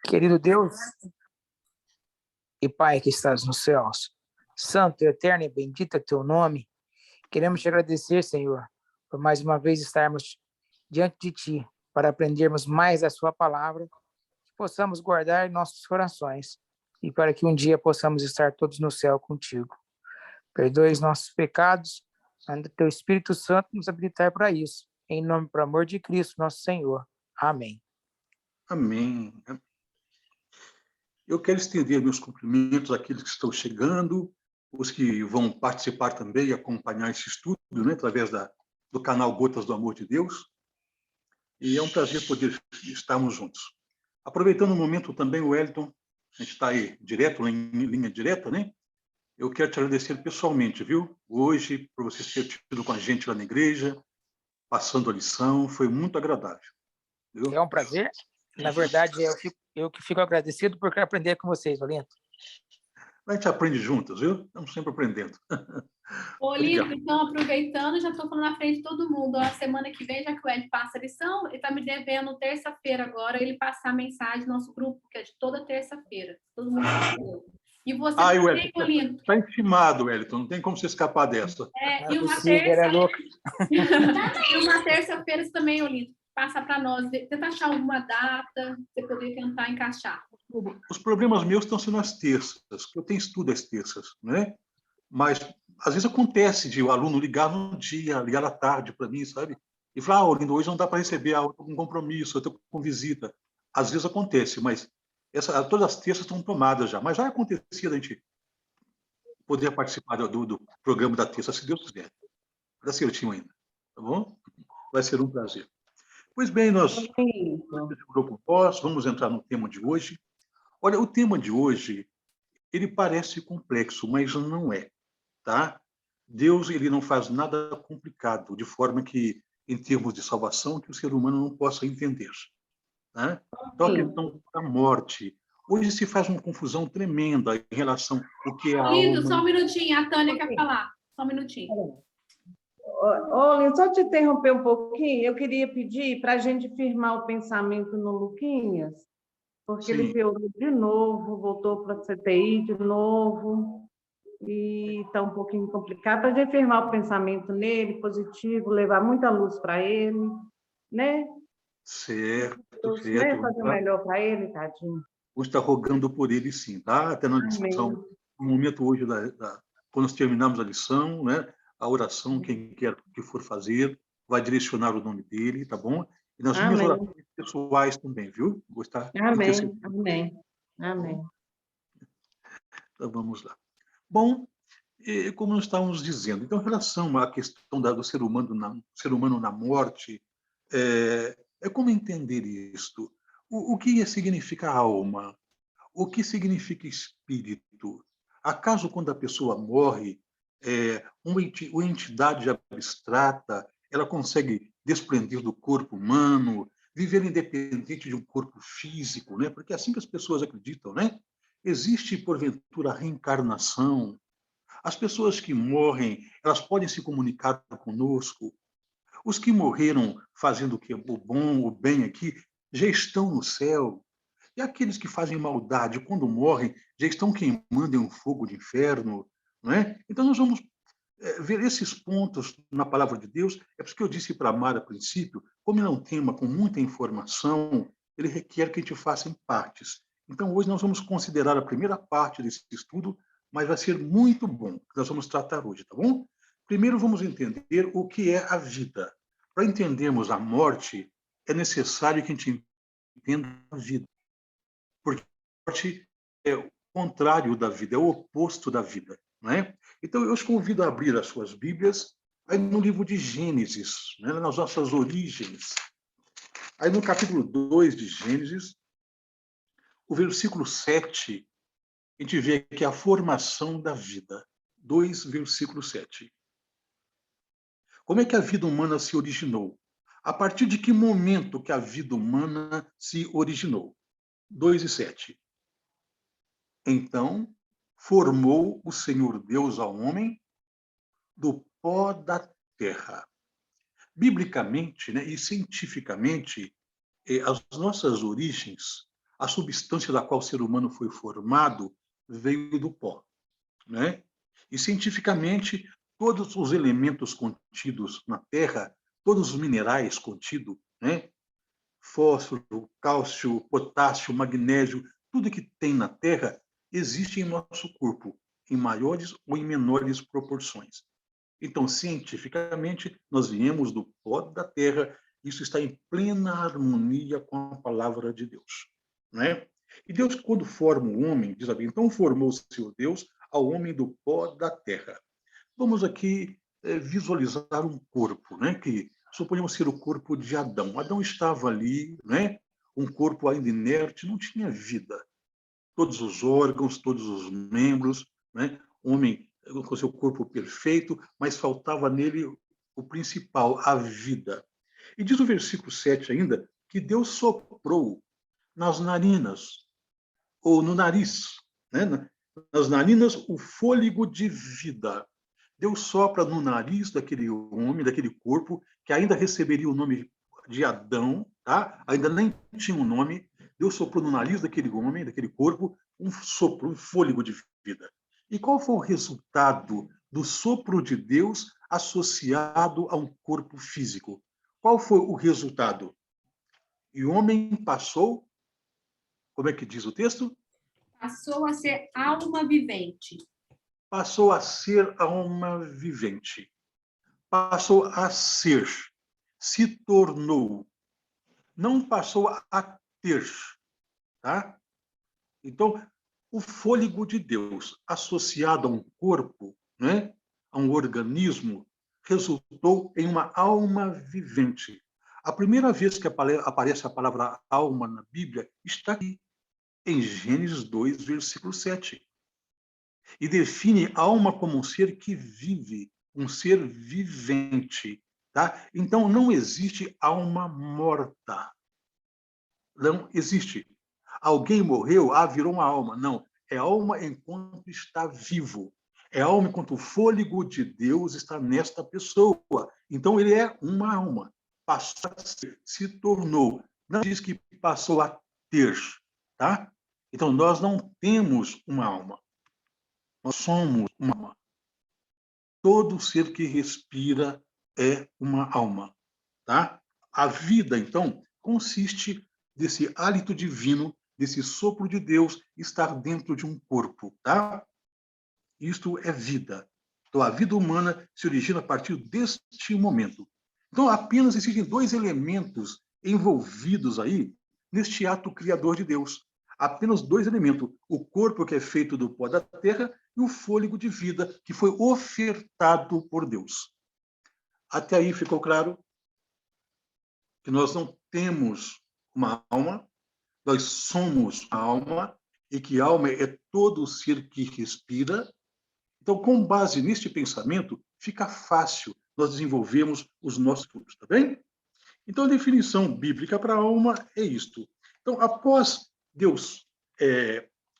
Querido Deus e Pai que estás nos céus, santo, eterno e bendito é teu nome. Queremos te agradecer, Senhor, por mais uma vez estarmos diante de ti, para aprendermos mais a sua palavra, que possamos guardar em nossos corações e para que um dia possamos estar todos no céu contigo. Perdoe os nossos pecados, manda teu Espírito Santo nos habilitar para isso. Em nome e amor de Cristo, nosso Senhor. Amém. Amém. Eu quero estender meus cumprimentos àqueles que estão chegando, os que vão participar também e acompanhar esse estudo, né, através do canal Gotas do Amor de Deus. E é um prazer poder estarmos juntos. Aproveitando o momento também, o Wellington, a gente está aí direto, em linha direta, né? Eu quero te agradecer pessoalmente, viu? Hoje, por você ter tido com a gente lá na igreja, passando a lição, foi muito agradável. Viu? É um prazer. Na verdade, eu que fico agradecido por aprender com vocês, Olinto. A gente aprende juntos, viu? Estamos sempre aprendendo. Olinto, então, aproveitando, já estou falando na frente de todo mundo. A semana que vem, já que o Ed passa a lição, ele está me devendo terça-feira agora, ele passar a mensagem no nosso grupo, que é de toda terça-feira. Todo mundo entendeu. E você também, Olinto. Está intimado, Wellington, não tem como você escapar dessa. E uma terça... e uma terça-feira também, Olinto, passa para nós. Tenta achar alguma data, você poder tentar encaixar. Os problemas meus estão sendo as terças, eu tenho estudo às terças, né? Mas, às vezes, acontece de o aluno ligar no dia, ligar à tarde para mim, sabe? E falar, Lindo, hoje não dá para receber aula, estou com compromisso, eu estou com visita. Às vezes acontece, mas todas as terças estão tomadas já. Mas já acontecia a gente poder participar do programa da terça, se Deus quiser. Está certinho ainda, tá bom? Vai ser um prazer. Pois bem, nós vamos entrar no tema de hoje. Olha, o tema de hoje, ele parece complexo, mas não é, tá? Deus, ele não faz nada complicado, de forma que, em termos de salvação, que o ser humano não possa entender. Né? Então, a questão da morte. Hoje se faz uma confusão tremenda em relação ao que é a Lindo, alma. só um minutinho, a Tânia quer falar. Só um minutinho. Olha, só te interromper um pouquinho, eu queria pedir para a gente firmar o pensamento no Luquinhas, porque Sim. ele piorou de novo, voltou para a CTI de novo, e está um pouquinho complicado. Para a gente firmar o pensamento nele, positivo, levar muita luz para ele, né? Certo, certo. Né? Fazer o melhor para ele, tadinho. Hoje está rogando por ele, sim, tá? Até na lição, no momento hoje, quando nós terminamos a lição, né? A oração, quem quer que for fazer, vai direcionar o nome dele, tá bom? E nas minhas orações pessoais também, viu? Vou estar Amém. Então, vamos lá. Bom, como nós estávamos dizendo, então, em relação à questão do ser humano na morte, é como entender isto? O que significa alma? O que significa espírito? Acaso, quando a pessoa morre, uma entidade abstrata, ela consegue desprender do corpo humano, viver independente de um corpo físico, né? Porque é assim que as pessoas acreditam, né? Existe, porventura, a reencarnação. As pessoas que morrem, elas podem se comunicar conosco. Os que morreram fazendo o que é o bom, o bem aqui, já estão no céu. E aqueles que fazem maldade, quando morrem, já estão queimando em um fogo de inferno. Não é? Então, nós vamos ver esses pontos na palavra de Deus. É por isso que eu disse para a Mara, a princípio, como ele é um tema com muita informação, ele requer que a gente faça em partes. Então, hoje nós vamos considerar a primeira parte desse estudo, mas vai ser muito bom, que nós vamos tratar hoje, tá bom? Primeiro, vamos entender o que é a vida. Para entendermos a morte, é necessário que a gente entenda a vida. Porque a morte é o contrário da vida, é o oposto da vida. Não é? Então, eu os convido a abrir as suas Bíblias aí no livro de Gênesis, né, nas nossas origens. Aí no capítulo 2 de Gênesis, o versículo 7, a gente vê aqui a formação da vida. 2, versículo 7. Como é que a vida humana se originou? A partir de que momento que a vida humana se originou? 2 e 7. Então, formou o Senhor Deus ao homem do pó da terra. Biblicamente, né, e cientificamente, as nossas origens, a substância da qual o ser humano foi formado veio do pó, né? E cientificamente, todos os elementos contidos na Terra, todos os minerais contidos, né? Fósforo, cálcio, potássio, magnésio, tudo que tem na Terra existe em nosso corpo, em maiores ou em menores proporções. Então, cientificamente, nós viemos do pó da Terra, isso está em plena harmonia com a palavra de Deus, né? E Deus, quando forma o homem, diz a Bíblia, então formou o seu Deus ao homem do pó da terra. Vamos aqui visualizar um corpo, né? Que suponhamos ser o corpo de Adão. Adão estava ali, né? Um corpo ainda inerte, não tinha vida. Todos os órgãos, todos os membros, né? Homem com seu corpo perfeito, mas faltava nele o principal, a vida. E diz o versículo 7 ainda que Deus soprou nas narinas, ou no nariz, né? Nas narinas, o fôlego de vida. Deus sopra no nariz daquele homem, daquele corpo, que ainda receberia o nome de Adão, tá? Ainda nem tinha um nome. Deus soprou no nariz daquele homem, daquele corpo, um sopro, um fôlego de vida. E qual foi o resultado do sopro de Deus associado a um corpo físico? Qual foi o resultado? E o homem passou, como é que diz o texto? Passou a ser alma vivente. Passou a ser alma vivente. Passou a ser. Se tornou. Não passou a ter. Tá? Então, o fôlego de Deus associado a um corpo, né, a um organismo, resultou em uma alma vivente. A primeira vez que aparece a palavra alma na Bíblia está aqui, em Gênesis 2, versículo 7. E define a alma como um ser que vive, um ser vivente. Tá? Então, não existe alma morta. Não existe. Alguém morreu, virou uma alma. Não, é alma enquanto está vivo. É alma enquanto o fôlego de Deus está nesta pessoa. Então, ele é uma alma. Passou a ser, se tornou. Não diz que passou a ter. Tá? Então, nós não temos uma alma. Nós somos uma alma. Todo ser que respira é uma alma. Tá? A vida, então, consiste desse hálito divino, desse sopro de Deus estar dentro de um corpo. Tá? Isto é vida. Então, a vida humana se origina a partir deste momento. Então, apenas existem dois elementos envolvidos aí neste ato criador de Deus. Apenas dois elementos: o corpo, que é feito do pó da terra, e o fôlego de vida, que foi ofertado por Deus. Até aí ficou claro que nós não temos uma alma, nós somos a alma, e que alma é todo ser que respira. Então, com base neste pensamento, fica fácil nós desenvolvermos os nossos estudos, tá bem? Então, a definição bíblica para a alma é isto. Então, após Deus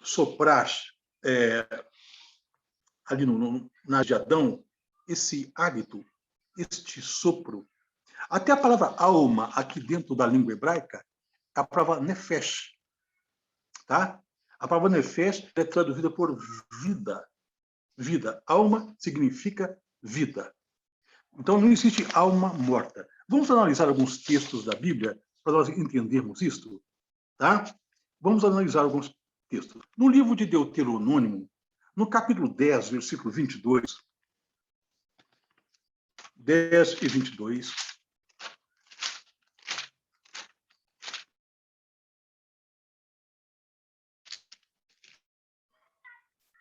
soprar ali na de Adão, esse hálito, este sopro, até a palavra alma, aqui dentro da língua hebraica, é a palavra nefesh. Tá? A palavra nefesh é traduzida por vida. Vida. Alma significa vida. Então, não existe alma morta. Vamos analisar alguns textos da Bíblia para nós entendermos isto. Tá? Vamos analisar alguns textos. No livro de Deuteronômio, no capítulo 10, versículo 22, 10 e 22,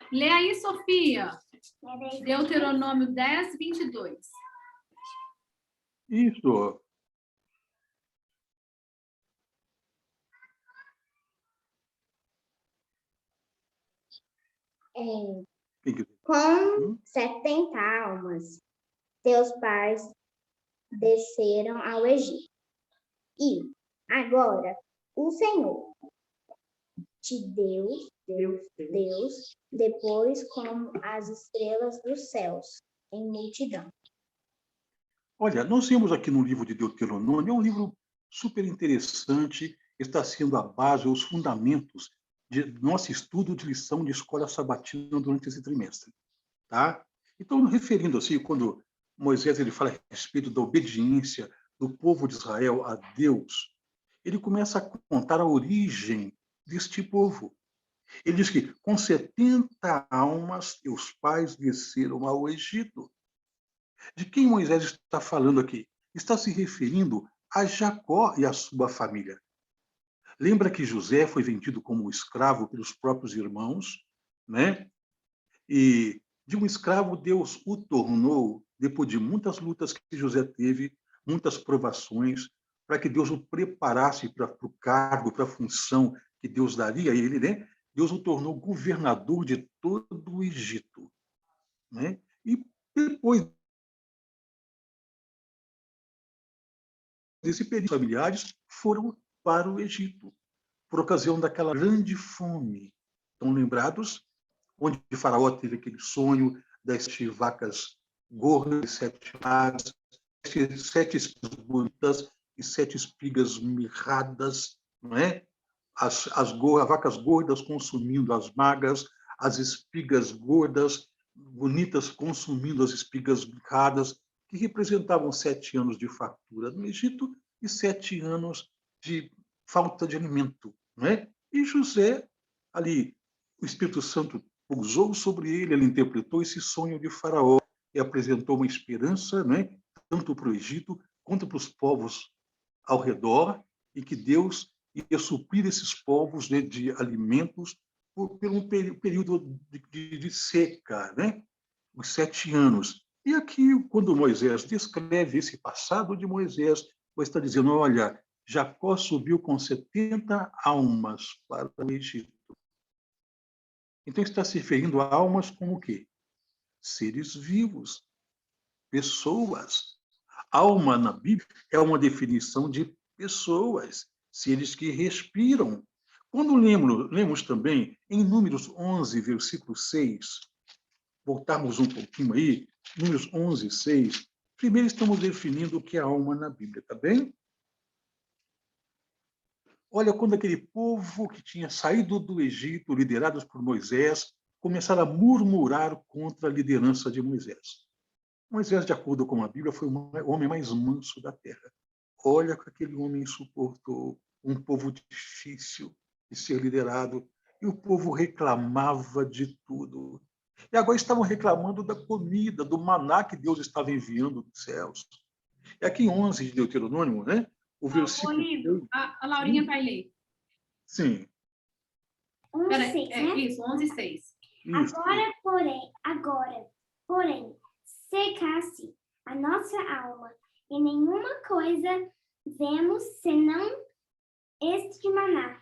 Lê aí, Sofia. Deuteronômio 10, 22. isso. Com 70 almas, teus pais desceram ao Egito. E agora o Senhor te deu, Deus, depois como as estrelas dos céus, em multidão. Olha, nós vemos aqui no livro de Deuteronômio, é um livro super interessante está sendo a base, os fundamentos de nosso estudo de lição de escola sabatina durante esse trimestre. Tá? Então, referindo assim, quando Moisés ele fala a respeito da obediência do povo de Israel a Deus, ele começa a contar a origem deste povo. Ele diz que com 70 almas, teus pais desceram ao Egito. De quem Moisés está falando aqui? Está se referindo a Jacó e a sua família. Lembra que José foi vendido como escravo pelos próprios irmãos, né? E de um escravo, Deus o tornou, depois de muitas lutas que José teve, muitas provações, para que Deus o preparasse para o cargo, para a função que Deus daria a ele, né? Deus o tornou governador de todo o Egito, né? E depois desse período, familiares foram para o Egito, por ocasião daquela grande fome. Estão lembrados? Onde Faraó teve aquele sonho das 7 vacas gordas, 7 vacas, 7 espigas bonitas e 7 espigas mirradas, não é? As vacas gordas consumindo as magras, as espigas gordas, bonitas, consumindo as espigas mirradas, que representavam 7 anos de fartura no Egito e 7 anos de falta de alimento, não é? E José, ali, o Espírito Santo pousou sobre ele, ele interpretou esse sonho de Faraó e apresentou uma esperança, né, tanto para o Egito quanto para os povos ao redor, e que Deus ia suprir esses povos, né, de alimentos por um período de seca, né, os 7 anos. E aqui, quando Moisés descreve esse passado de Moisés, está dizendo, olha, Jacó subiu com 70 almas para o Egito. Então, está se referindo a almas como o quê? Seres vivos, pessoas. Alma, na Bíblia, é uma definição de pessoas, seres que respiram. Quando lemos também em Números 11, versículo 6, voltarmos um pouquinho aí, Números 11, 6, primeiro estamos definindo o que é alma na Bíblia, tá bem? Olha, quando aquele povo que tinha saído do Egito, liderados por Moisés, começaram a murmurar contra a liderança de Moisés. Moisés, de acordo com a Bíblia, foi o homem mais manso da terra. Olha o que aquele homem suportou, um povo difícil de ser liderado, e o povo reclamava de tudo. E agora estavam reclamando da comida, do maná que Deus estava enviando dos céus. E aqui em 11 de Deuteronômio, né? O versículo... Lindo, a Laurinha vai ler. Sim. 11:6, né? Isso, 11:6. Isso. Agora, porém, seca-se a nossa alma, e nenhuma coisa vemos senão este maná.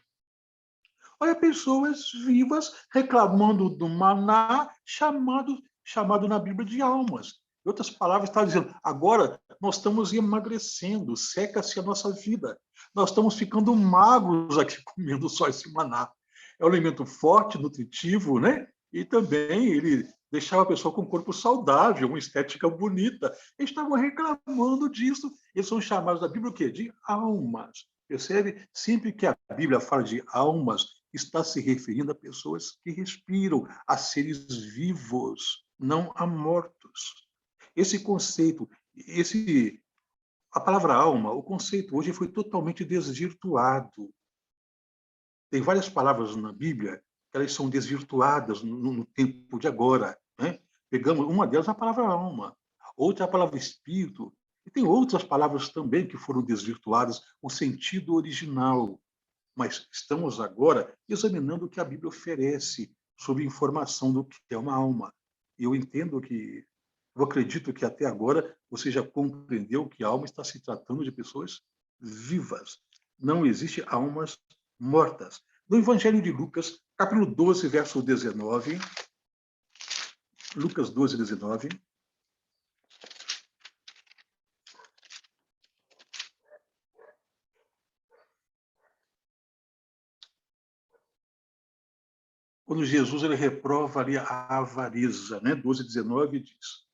Olha, pessoas vivas reclamando do maná, chamado na Bíblia de almas. Em outras palavras, está dizendo, agora nós estamos emagrecendo, seca-se a nossa vida. Nós estamos ficando magros aqui comendo só esse maná. É um alimento forte, nutritivo, né? E também ele deixava a pessoa com um corpo saudável, uma estética bonita. Eles estavam reclamando disso. Eles são chamados da Bíblia o quê? De almas. Percebe? Sempre que a Bíblia fala de almas, está se referindo a pessoas que respiram, a seres vivos, não a mortos. Esse conceito, a palavra alma, o conceito hoje foi totalmente desvirtuado. Tem várias palavras na Bíblia que elas são desvirtuadas no tempo de agora, né? Pegamos uma delas, a palavra alma, outra a palavra espírito, e tem outras palavras também que foram desvirtuadas, o sentido original. Mas estamos agora examinando o que a Bíblia oferece sobre informação do que é uma alma. E eu acredito que até agora você já compreendeu que a alma está se tratando de pessoas vivas. Não existe almas mortas. No Evangelho de Lucas, capítulo 12, verso 19, Lucas 12, 19, quando Jesus ele reprova ali a avareza, né? 12:19 diz: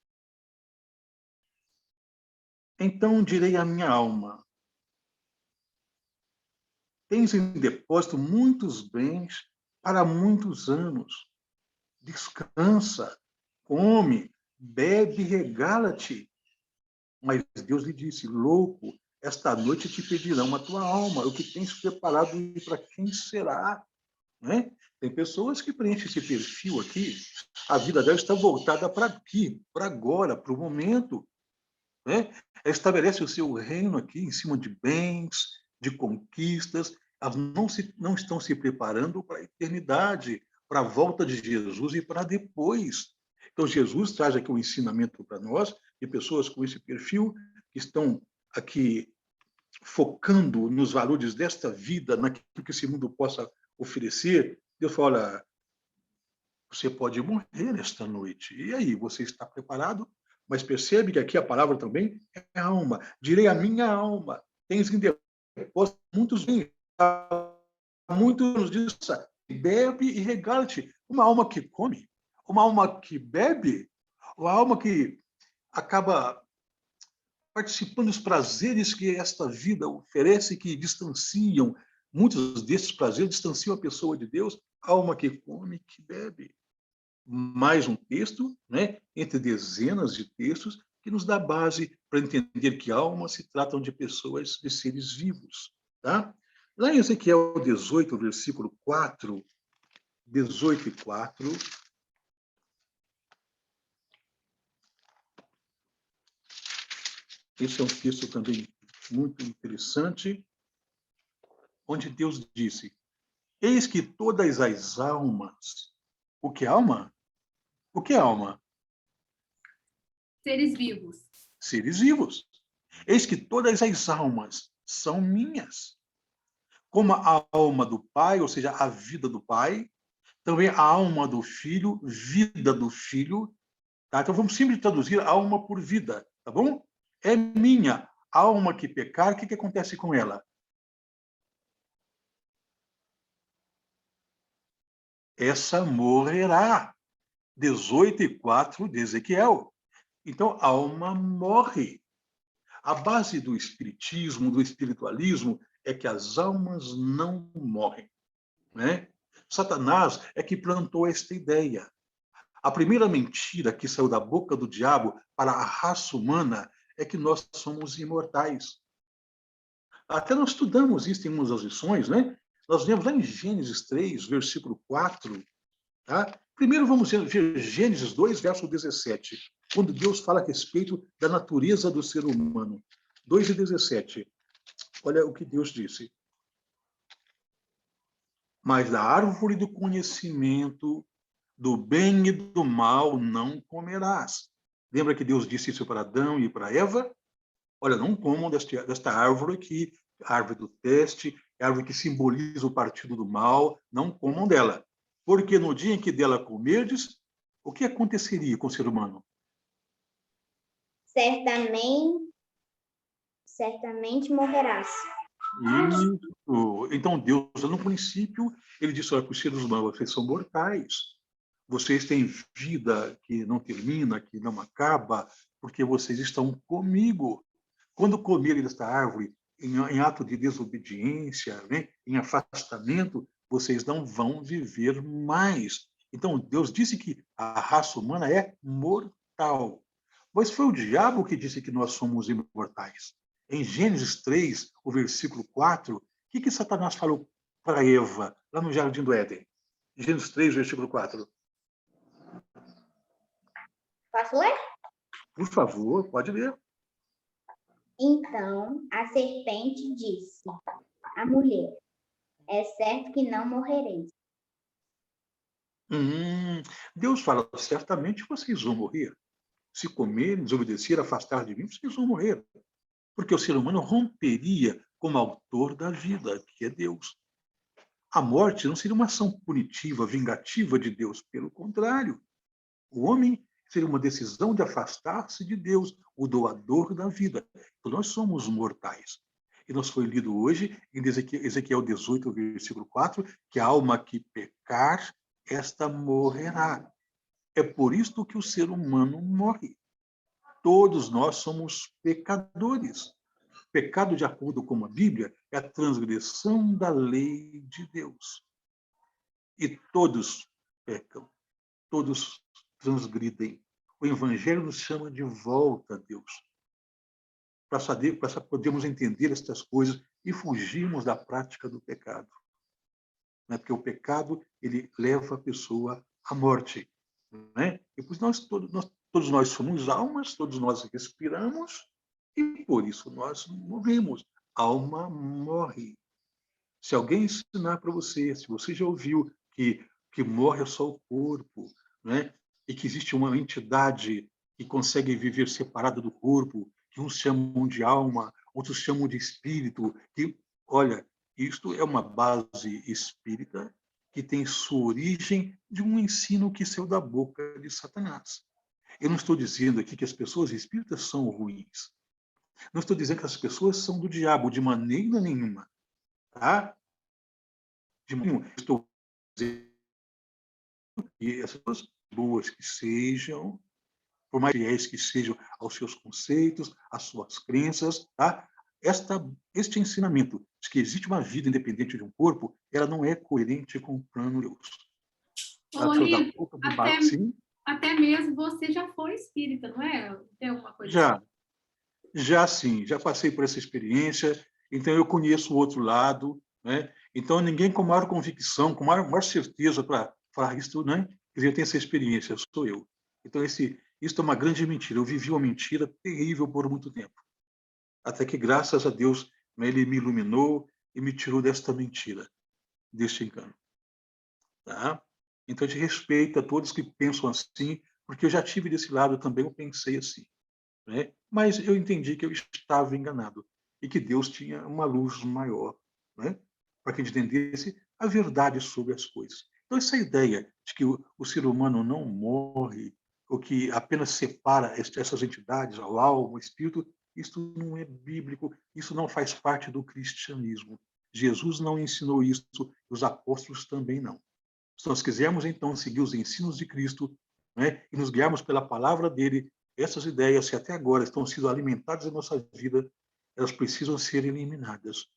então direi à minha alma, tens em depósito muitos bens para muitos anos. Descansa, come, bebe, regala-te. Mas Deus lhe disse, louco, esta noite te pedirão a tua alma, o que tens preparado e para quem será? Né? Tem pessoas que preenchem esse perfil aqui, a vida dela está voltada para aqui, para agora, para o momento. Né? Ela estabelece o seu reino aqui em cima de bens, de conquistas, elas não estão se preparando para a eternidade, para a volta de Jesus e para depois. Então, Jesus traz aqui um ensinamento para nós, de pessoas com esse perfil, que estão aqui focando nos valores desta vida, naquilo que esse mundo possa oferecer. Deus fala, olha, você pode morrer esta noite. E aí, você está preparado? Mas percebe que aqui a palavra também é alma. Direi a minha alma, tens em depósito muitos bens, muitos anos disso, bebe e regala-te. Uma alma que come, uma alma que bebe, uma alma que acaba participando dos prazeres que esta vida oferece, que distanciam, muitos desses prazeres distanciam a pessoa de Deus, alma que come, que bebe. Mais um texto, né, entre dezenas de textos, que nos dá base para entender que almas se tratam de pessoas, de seres vivos. Tá? Lá em Ezequiel 18, versículo 4, 18 e 4, esse é um texto também muito interessante, onde Deus disse, eis que todas as almas... O que é alma? O que é alma? Seres vivos. Seres vivos. Eis que todas as almas são minhas. Como a alma do Pai, ou seja, a vida do Pai, também a alma do Filho, vida do Filho. Tá? Então vamos sempre traduzir alma por vida, tá bom? É minha. Alma que pecar, o que acontece com ela? Essa morrerá. 18:4 de Ezequiel. Então, a alma morre. A base do espiritismo, do espiritualismo, é que as almas não morrem. Né? Satanás é que plantou esta ideia. A primeira mentira que saiu da boca do diabo para a raça humana é que nós somos imortais. Até nós estudamos isso em umas das lições, né? Nós vemos lá em Gênesis 3, versículo 4, tá? Primeiro vamos ver Gênesis 2, verso 17, quando Deus fala a respeito da natureza do ser humano. 2:17. Olha o que Deus disse. Mas da árvore do conhecimento do bem e do mal não comerás. Lembra que Deus disse isso para Adão e para Eva? Olha, não comam desta árvore aqui, a árvore do teste, a árvore que simboliza o partido do mal, não comam dela. Porque no dia em que dela comerdes, o que aconteceria com o ser humano? Certamente morrerás. Isso. Então, Deus, no princípio, ele disse, olha, para os seres humanos, vocês são mortais. Vocês têm vida que não termina, que não acaba, porque vocês estão comigo. Quando comerem desta árvore, em ato de desobediência, né, em afastamento, vocês não vão viver mais. Então, Deus disse que a raça humana é mortal. Mas foi o diabo que disse que nós somos imortais. Em Gênesis 3, o versículo 4, o que Satanás falou para Eva, lá no Jardim do Éden? Gênesis 3, versículo 4. Posso ler? Por favor, pode ler. Então a serpente disse à mulher, é certo que não morrereis. Deus fala, certamente vocês vão morrer. Se comerem, desobedecer, afastar de mim, vocês vão morrer. Porque o ser humano romperia como autor da vida, que é Deus. A morte não seria uma ação punitiva, vingativa de Deus, pelo contrário. O homem seria uma decisão de afastar-se de Deus, o doador da vida. Então, nós somos mortais. E nos foi lido hoje, em Ezequiel 18, versículo 4, que a alma que pecar, esta morrerá. É por isto que o ser humano morre. Todos nós somos pecadores. Pecado, de acordo com a Bíblia, é a transgressão da lei de Deus. E todos pecam, todos transgridem. O Evangelho nos chama de volta a Deus, para podermos entender estas coisas e fugirmos da prática do pecado. Né? Porque o pecado, ele leva a pessoa à morte. Né? E pois todos nós somos almas, todos nós respiramos, e por isso nós morremos. A alma morre. Se alguém ensinar para você, se você já ouviu que morre só o corpo, né? E que existe uma entidade que consegue viver separada do corpo, que uns chamam de alma, outros chamam de espírito, que, olha, isto é uma base espírita que tem sua origem de um ensino que saiu da boca de Satanás. Eu não estou dizendo aqui que as pessoas espíritas são ruins. Não estou dizendo que as pessoas são do diabo, de maneira nenhuma. Tá? De maneira nenhuma. Estou dizendo que as pessoas boas que sejam, por mais fiéis que sejam aos seus conceitos, às suas crenças, tá? Este ensinamento de que existe uma vida independente de um corpo, ela não é coerente com o plano de Deus. Olívio, até mesmo você já foi espírita, não é? Tem alguma coisa assim? Já sim, já passei por essa experiência, então eu conheço o outro lado, né? Então ninguém com maior convicção, com maior certeza para falar isso, né? Quer dizer, eu tenho essa experiência, sou eu. Então isso é uma grande mentira. Eu vivi uma mentira terrível por muito tempo. Até que, graças a Deus, ele me iluminou e me tirou desta mentira, deste engano. Tá? Então, eu respeito a todos que pensam assim, porque eu já tive desse lado também, eu pensei assim. Né? Mas eu entendi que eu estava enganado e que Deus tinha uma luz maior, né? Para que a gente entendesse a verdade sobre as coisas. Então, essa ideia de que o ser humano não morre, ou que apenas separa essas entidades, a alma, o espírito, isso não é bíblico, isso não faz parte do cristianismo. Jesus não ensinou isso, os apóstolos também não. Se nós quisermos, então, seguir os ensinos de Cristo, né, e nos guiarmos pela palavra dele, essas ideias que até agora estão sendo alimentadas em nossa vida, elas precisam ser eliminadas.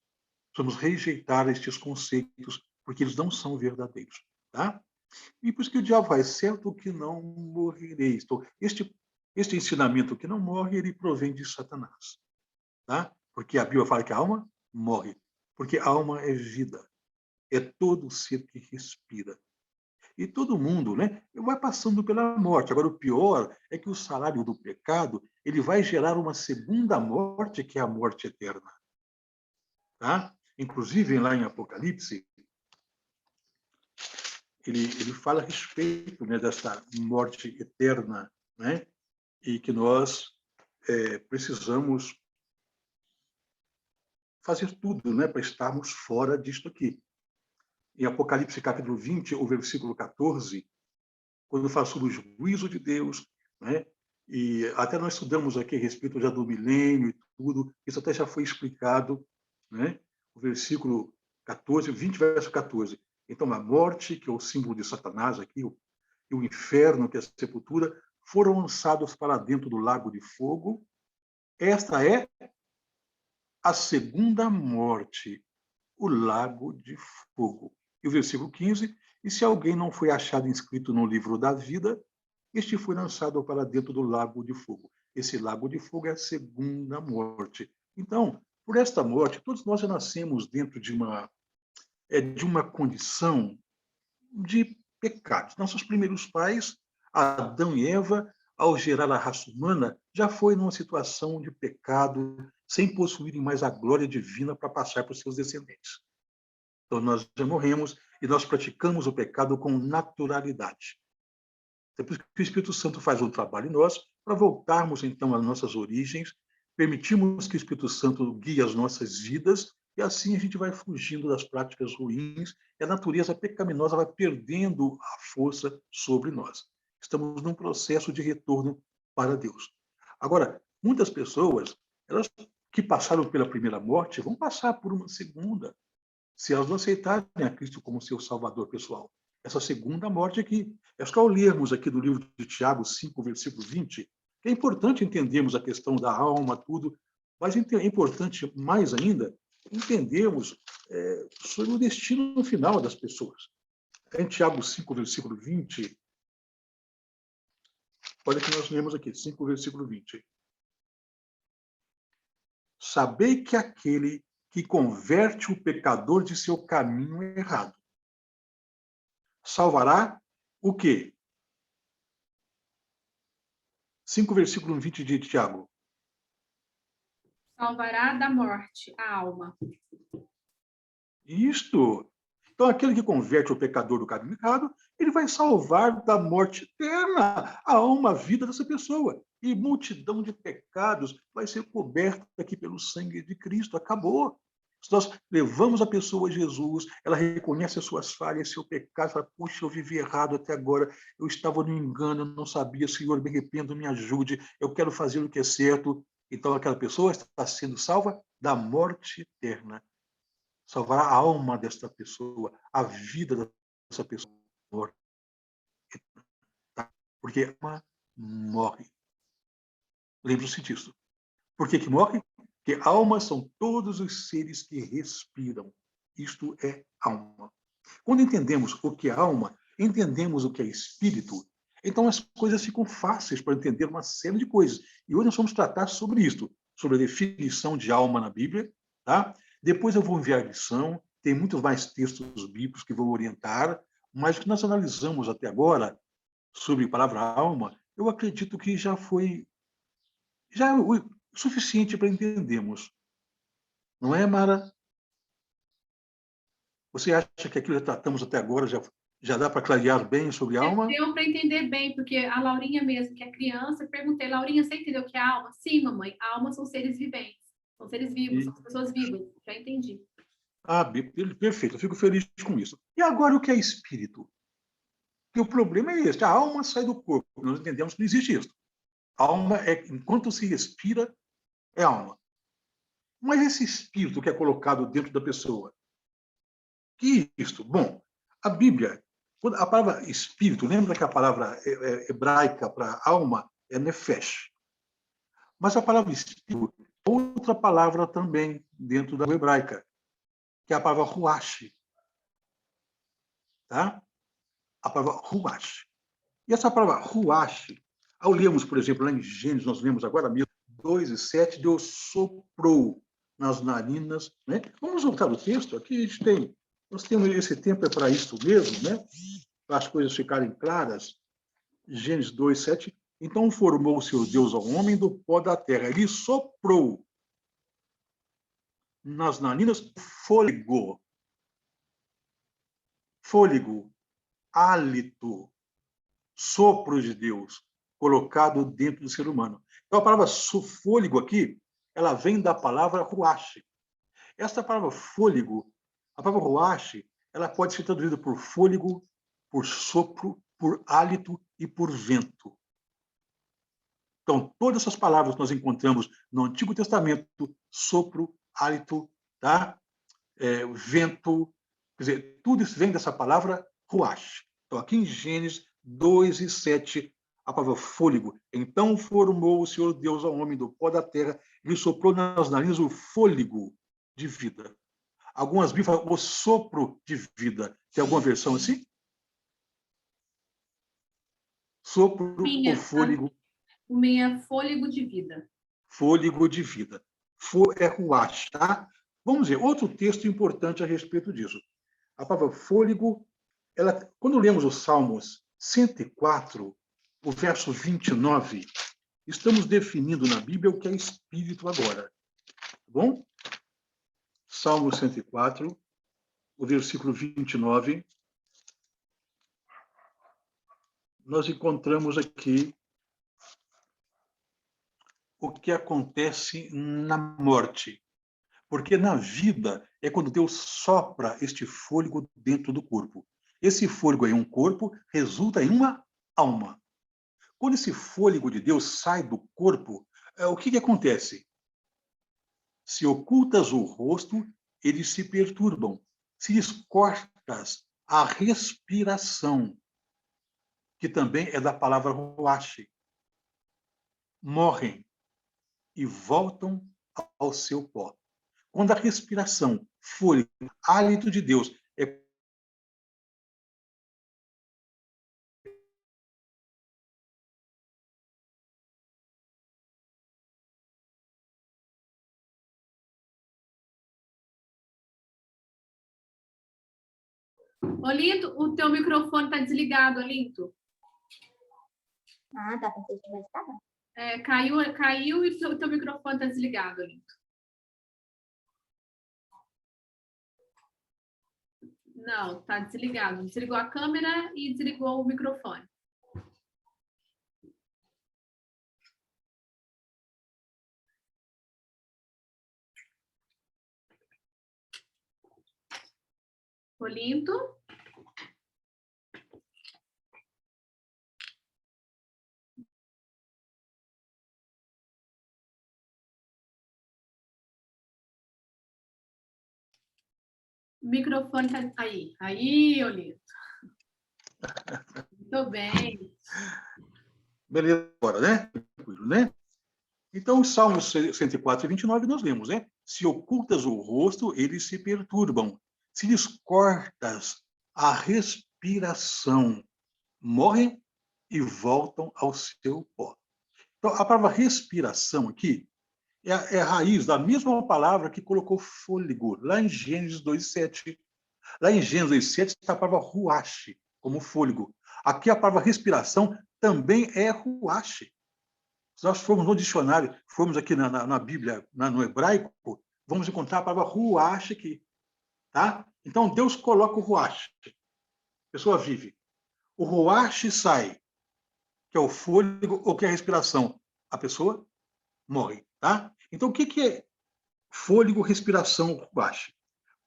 Precisamos rejeitar estes conceitos, porque eles não são verdadeiros. Tá? E por isso que o diabo faz, certo que não morrereis. Então, este ensinamento que não morre, ele provém de Satanás. Tá? Porque a Bíblia fala que a alma morre. Porque a alma é vida. É todo ser que respira. E todo mundo, né, vai passando pela morte. Agora, o pior é que o salário do pecado ele vai gerar uma segunda morte, que é a morte eterna. Tá? Inclusive, lá em Apocalipse, ele fala a respeito, né, dessa morte eterna, né, e que nós precisamos fazer tudo, né, para estarmos fora disto aqui. Em Apocalipse, capítulo 20, o versículo 14, quando fala sobre o juízo de Deus, né? E até nós estudamos aqui a respeito já do milênio e tudo, isso até já foi explicado, né? O versículo 14, 20, verso 14. Então, a morte, que é o símbolo de Satanás aqui, e o inferno, que é a sepultura, foram lançados para dentro do lago de fogo. Esta é a segunda morte, o lago de fogo. E o versículo 15, e se alguém não foi achado inscrito no livro da vida, este foi lançado para dentro do lago de fogo. Esse lago de fogo é a segunda morte. Então, por esta morte, todos nós já nascemos dentro de uma condição de pecados. Nossos primeiros pais, Adão e Eva, ao gerar a raça humana, já foi numa situação de pecado, sem possuírem mais a glória divina para passar para os seus descendentes. Então, nós já morremos e nós praticamos o pecado com naturalidade. É por isso que o Espírito Santo faz um trabalho em nós para voltarmos, então, às nossas origens, permitirmos que o Espírito Santo guie as nossas vidas e assim a gente vai fugindo das práticas ruins e a natureza pecaminosa vai perdendo a força sobre nós. Estamos num processo de retorno para Deus. Agora, muitas pessoas, elas que passaram pela primeira morte, vão passar por uma segunda, se elas não aceitarem a Cristo como seu Salvador pessoal. Essa segunda morte aqui. É só lermos aqui do livro de Tiago 5, versículo 20, que é importante entendermos a questão da alma, tudo, Mas é importante, mais ainda, entendermos sobre o destino final das pessoas. Em Tiago 5, versículo 20, olha o que nós lemos aqui, 5, versículo 20. Sabei que aquele que converte o pecador de seu caminho errado salvará o quê? 5, versículo 20 de Tiago. Salvará da morte a alma. Isto. Então, aquele que converte o pecador do caminho errado, ele vai salvar da morte eterna a alma, a vida dessa pessoa. E multidão de pecados vai ser coberta aqui pelo sangue de Cristo. Acabou. Se nós levamos a pessoa a Jesus, ela reconhece as suas falhas, seu pecado, fala, puxa, eu vivi errado até agora, eu estava no engano, eu não sabia, Senhor, me arrependo, me ajude, eu quero fazer o que é certo. Então, aquela pessoa está sendo salva da morte eterna. Salvar a alma desta pessoa, a vida dessa pessoa. Porque a alma morre. Lembre-se disso. Por que morre? Porque almas são todos os seres que respiram. Isto é alma. Quando entendemos o que é alma, entendemos o que é espírito, então as coisas ficam fáceis para entender uma série de coisas. E hoje nós vamos tratar sobre isso, sobre a definição de alma na Bíblia, tá? Depois eu vou enviar a lição, tem muitos mais textos bíblicos que vão orientar, mas o que nós analisamos até agora sobre a palavra alma, eu acredito que já foi o suficiente para entendermos. Não é, Mara? Você acha que aquilo que tratamos até agora já dá para clarear bem sobre a alma? Deu para entender bem, porque a Laurinha mesmo, que é criança, eu perguntei, Laurinha, você entendeu o que é alma? Sim, mamãe, a alma são seres viventes, são seres vivos, são pessoas vivas, já entendi. Perfeito, eu fico feliz com isso. E agora o que é espírito? Porque o problema é esse, a alma sai do corpo, nós entendemos que não existe isso. A alma, enquanto se respira, é alma. Mas esse espírito que é colocado dentro da pessoa, que é isto? Bom, a Bíblia, a palavra espírito, lembra que a palavra hebraica para alma é nefesh. Mas a palavra espírito é outra palavra também dentro da hebraica, que é a palavra ruach. Tá? A palavra ruach. E essa palavra ruach, ao lermos, por exemplo, lá em Gênesis, nós lemos agora mesmo, 2:7, Deus soprou nas narinas. Né? Vamos voltar ao texto, aqui a gente tem, nós temos esse tempo para isso mesmo, né? Para as coisas ficarem claras. Gênesis 2:7, então formou o seu Deus ao homem do pó da terra, ele soprou nas narinas fôlego, hálito, sopro de Deus colocado dentro do ser humano. Então, a palavra fôlego aqui, ela vem da palavra ruach. Essa palavra fôlego, a palavra ruach, ela pode ser traduzida por fôlego, por sopro, por hálito e por vento. Então, todas essas palavras que nós encontramos no Antigo Testamento, sopro, hálito, tá? Vento, quer dizer, tudo isso vem dessa palavra ruach. Então, aqui em Gênesis 2:7, a palavra fôlego. Então formou o Senhor Deus ao homem do pó da terra, e lhe soprou nas narinas o fôlego de vida. Algumas Bíblias falam o sopro de vida. Tem alguma versão assim? Sopro ou fôlego? O meu é fôlego de vida. Fôlego de vida. É ruach, tá? Vamos ver, outro texto importante a respeito disso. A palavra fôlego, quando lemos os Salmos 104, o verso 29, estamos definindo na Bíblia o que é espírito agora. Tá bom? Salmo 104, o versículo 29. Nós encontramos aqui o que acontece na morte. Porque na vida é quando Deus sopra este fôlego dentro do corpo. Esse fôlego em um corpo resulta em uma alma. Quando esse fôlego de Deus sai do corpo, o que acontece? Se ocultas o rosto, eles se perturbam. Se lhes cortas a respiração, que também é da palavra ruach, morrem e voltam ao seu pó. Quando a respiração, fôlego, hálito de Deus é Olinto, o teu microfone está desligado, Olinto. Ah, tá. Pensei que tivesse acabado. Caiu e o teu microfone está desligado, Olinto. Não, está desligado. Desligou a câmera e desligou o microfone. Olinto. O microfone está aí. Aí, Olinto. Muito bem. beleza agora, né? Tranquilo, né? Então, o Salmo 104 e 29, nós lemos, né? Se ocultas o rosto, eles se perturbam. Se lhes cortas a respiração, morrem e voltam ao seu pó. Então, a palavra respiração aqui é a raiz da mesma palavra que colocou fôlego, lá em Gênesis 2:7. Lá em Gênesis 2:7 está a palavra ruach, como fôlego. Aqui a palavra respiração também é ruach. Se nós formos no dicionário, formos aqui na Bíblia, no hebraico, vamos encontrar a palavra ruach aqui. Tá? Então, Deus coloca o ruach. A pessoa vive. O ruach sai, que é o fôlego ou que é a respiração. A pessoa morre. Tá? Então, o que é fôlego, respiração, ruach?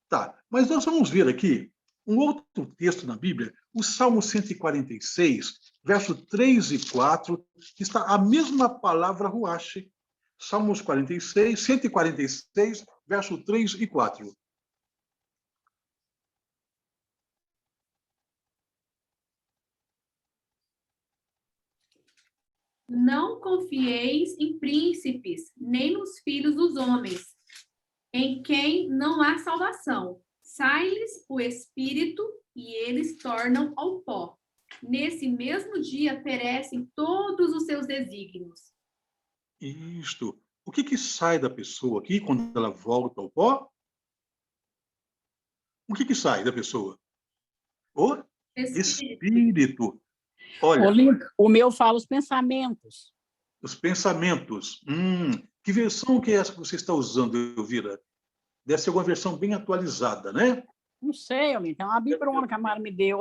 Tá, mas nós vamos ver aqui um outro texto na Bíblia, o Salmo 146, verso 3 e 4, que está a mesma palavra ruach. Salmos 46, 146, verso 3 e 4. Não confieis em príncipes, nem nos filhos dos homens, em quem não há salvação. Sai-lhes o espírito e eles tornam ao pó. Nesse mesmo dia perecem todos os seus desígnios. Isto. O que sai da pessoa aqui quando ela volta ao pó? O que sai da pessoa? O espírito. Olha, Olinto, o meu fala os pensamentos. os pensamentos. Que versão que é essa que você está usando, Elvira? Deve ser uma versão bem atualizada, né? Não sei, Olinto, é uma bibrona que a Mara me deu.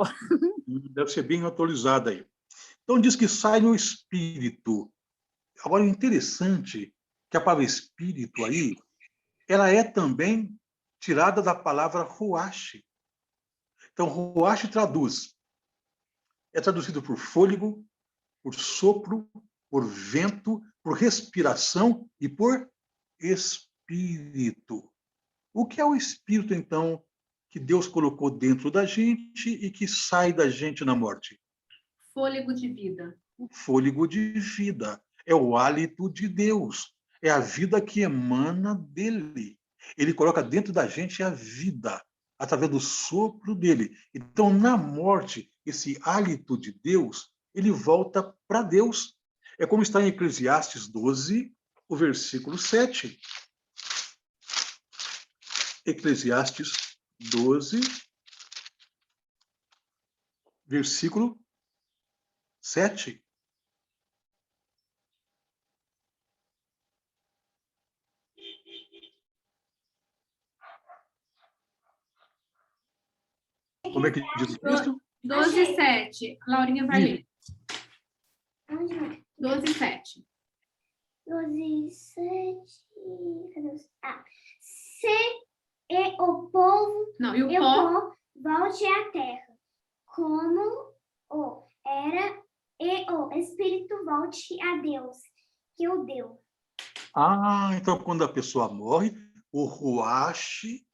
Deve ser bem atualizada aí. Então, diz que sai no espírito. Agora, é interessante que a palavra espírito aí, ela é também tirada da palavra ruach. Então, ruach é traduzido por fôlego, por sopro, por vento, por respiração e por espírito. O que é o espírito, então, que Deus colocou dentro da gente e que sai da gente na morte? Fôlego de vida. O fôlego de vida. É o hálito de Deus. É a vida que emana dele. Ele coloca dentro da gente a vida, através do sopro dele. Então, na morte, esse hálito de Deus, ele volta para Deus. É como está em Eclesiastes 12, o versículo 7. Eclesiastes 12, versículo 7. Como é que diz o texto? 12:7. Laurinha vai ler. Onde vai? 12:7. 12:7. Cadê os... Se e o povo Não, e o e o pó pó volte à terra, como o era, e o espírito volte a Deus, que o deu. Então quando a pessoa morre, o ruach,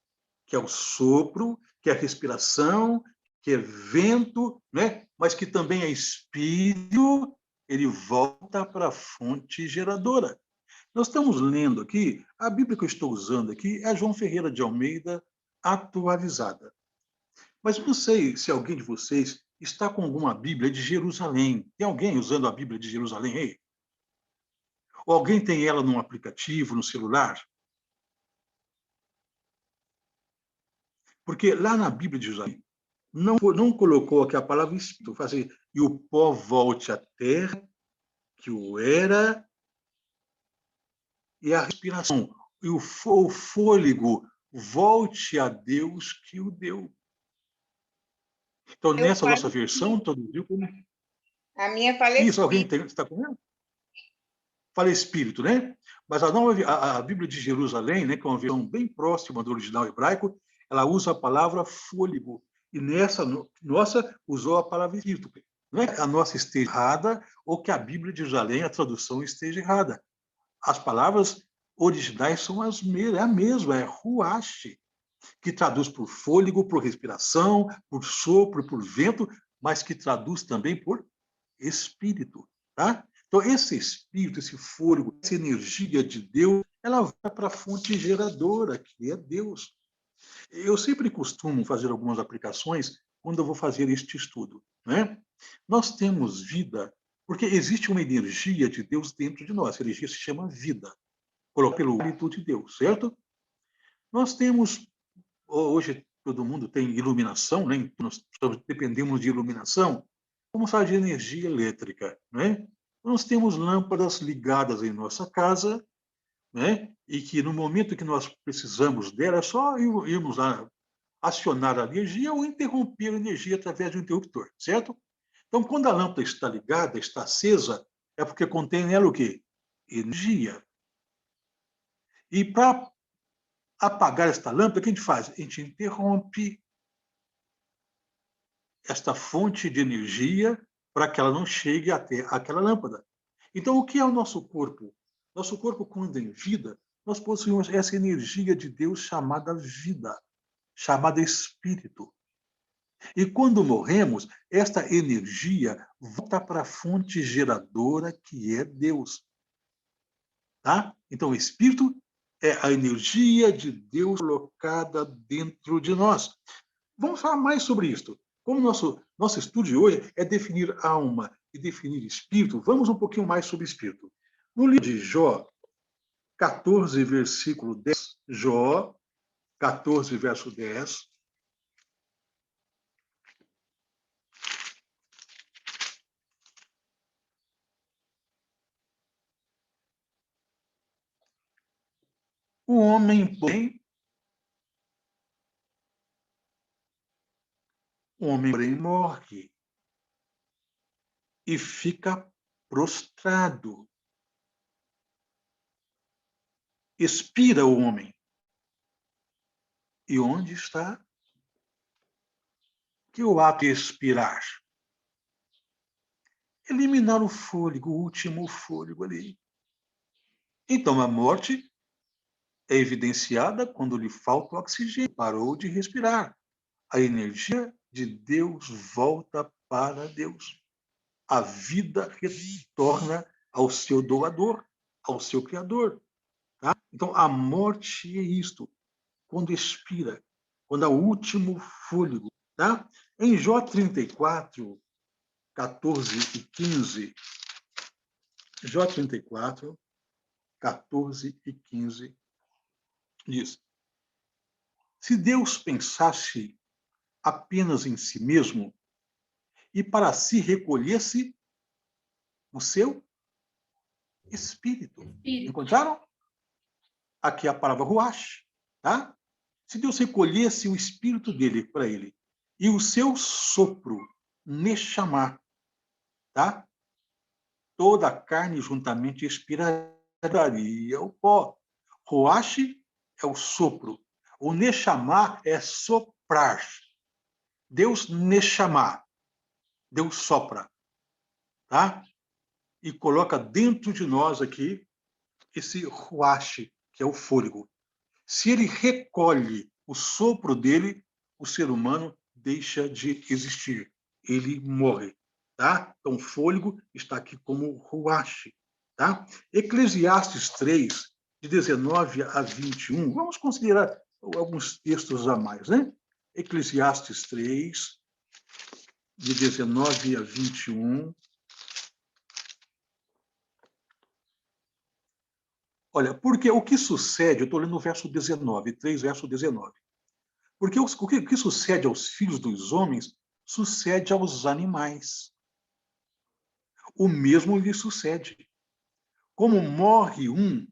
que é o sopro, que é a respiração, que é vento, né? Mas que também é espírito, ele volta para a fonte geradora. Nós estamos lendo aqui, a Bíblia que eu estou usando aqui é João Ferreira de Almeida, atualizada. Mas não sei se alguém de vocês está com alguma Bíblia de Jerusalém. Tem alguém usando a Bíblia de Jerusalém aí? Ou alguém tem ela num aplicativo, no celular? Porque lá na Bíblia de Jerusalém, não colocou aqui a palavra Espírito, fazer, e o pó volte à terra, que o era, e a respiração, e o fôlego volte a Deus que o deu. Então, nessa nossa versão, traduziu como... A minha fala Isso, alguém Espírito. está com ela? Fala Espírito, né? Mas a Bíblia de Jerusalém, né, que é uma versão bem próxima do original hebraico, ela usa a palavra fôlego. E nessa nossa, usou a palavra Espírito. Não é que a nossa esteja errada ou que a Bíblia de Jerusalém, a tradução, esteja errada. As palavras originais são as mesmas, é a mesma, é ruach, que traduz por fôlego, por respiração, por sopro, por vento, mas que traduz também por espírito, tá? Então, esse espírito, esse fôlego, essa energia de Deus, ela vai para a fonte geradora, que é Deus. Eu sempre costumo fazer algumas aplicações quando eu vou fazer este estudo, né? Nós temos vida, porque existe uma energia de Deus dentro de nós. A energia se chama vida, colocada pelo hálito de Deus, certo? Nós temos, hoje todo mundo tem iluminação, né? Nós dependemos de iluminação. Vamos falar de energia elétrica, né? Nós temos lâmpadas ligadas em nossa casa, né? E que no momento que nós precisamos dela, é só irmos lá acionar a energia ou interromper a energia através de um interruptor, certo? Então, quando a lâmpada está ligada, está acesa, é porque contém nela o quê? Energia. E para apagar esta lâmpada, o que a gente faz? A gente interrompe esta fonte de energia para que ela não chegue até aquela lâmpada. Então, o que é o nosso corpo? Nosso corpo, quando em vida, nós possuímos essa energia de Deus chamada vida, chamada espírito. E quando morremos, esta energia volta para a fonte geradora que é Deus. Tá? Então, o espírito é a energia de Deus colocada dentro de nós. Vamos falar mais sobre isso. Como nosso estudo de hoje é definir alma e definir espírito, vamos um pouquinho mais sobre espírito. No livro de Jó, 14, versículo 10, Jó, 14, verso 10, o homem, porém, morre e fica prostrado. Expira o homem. E onde está? Que o ato de expirar? Eliminar o fôlego, o último fôlego ali. Então, a morte é evidenciada quando lhe falta o oxigênio, parou de respirar. A energia de Deus volta para Deus. A vida retorna ao seu doador, ao seu Criador. Tá? Então, a morte é isto, quando expira, quando é o último fôlego. Tá? Em Jó 34, 14 e 15, Jó 34, 14 e 15, diz: se Deus pensasse apenas em si mesmo e para si recolhesse o seu espírito. Encontraram? Aqui a palavra ruach, tá? Se Deus recolhesse o espírito dele para ele e o seu sopro neshama, tá? Toda a carne juntamente expiraria o pó. Ruach é o sopro. O neshama é soprar. Deus neshama. Deus sopra, tá? E coloca dentro de nós aqui esse ruach, que é o fôlego. Se ele recolhe o sopro dele, o ser humano deixa de existir. Ele morre, tá? Então, o fôlego está aqui como ruach. Tá? Eclesiastes 3, de 19 a 21. Vamos considerar alguns textos a mais, né? Eclesiastes 3, de 19 a 21. Olha, porque o que sucede, eu estou lendo o verso 19, 3, verso 19. Porque o que sucede aos filhos dos homens, sucede aos animais. O mesmo lhe sucede. Como morre um,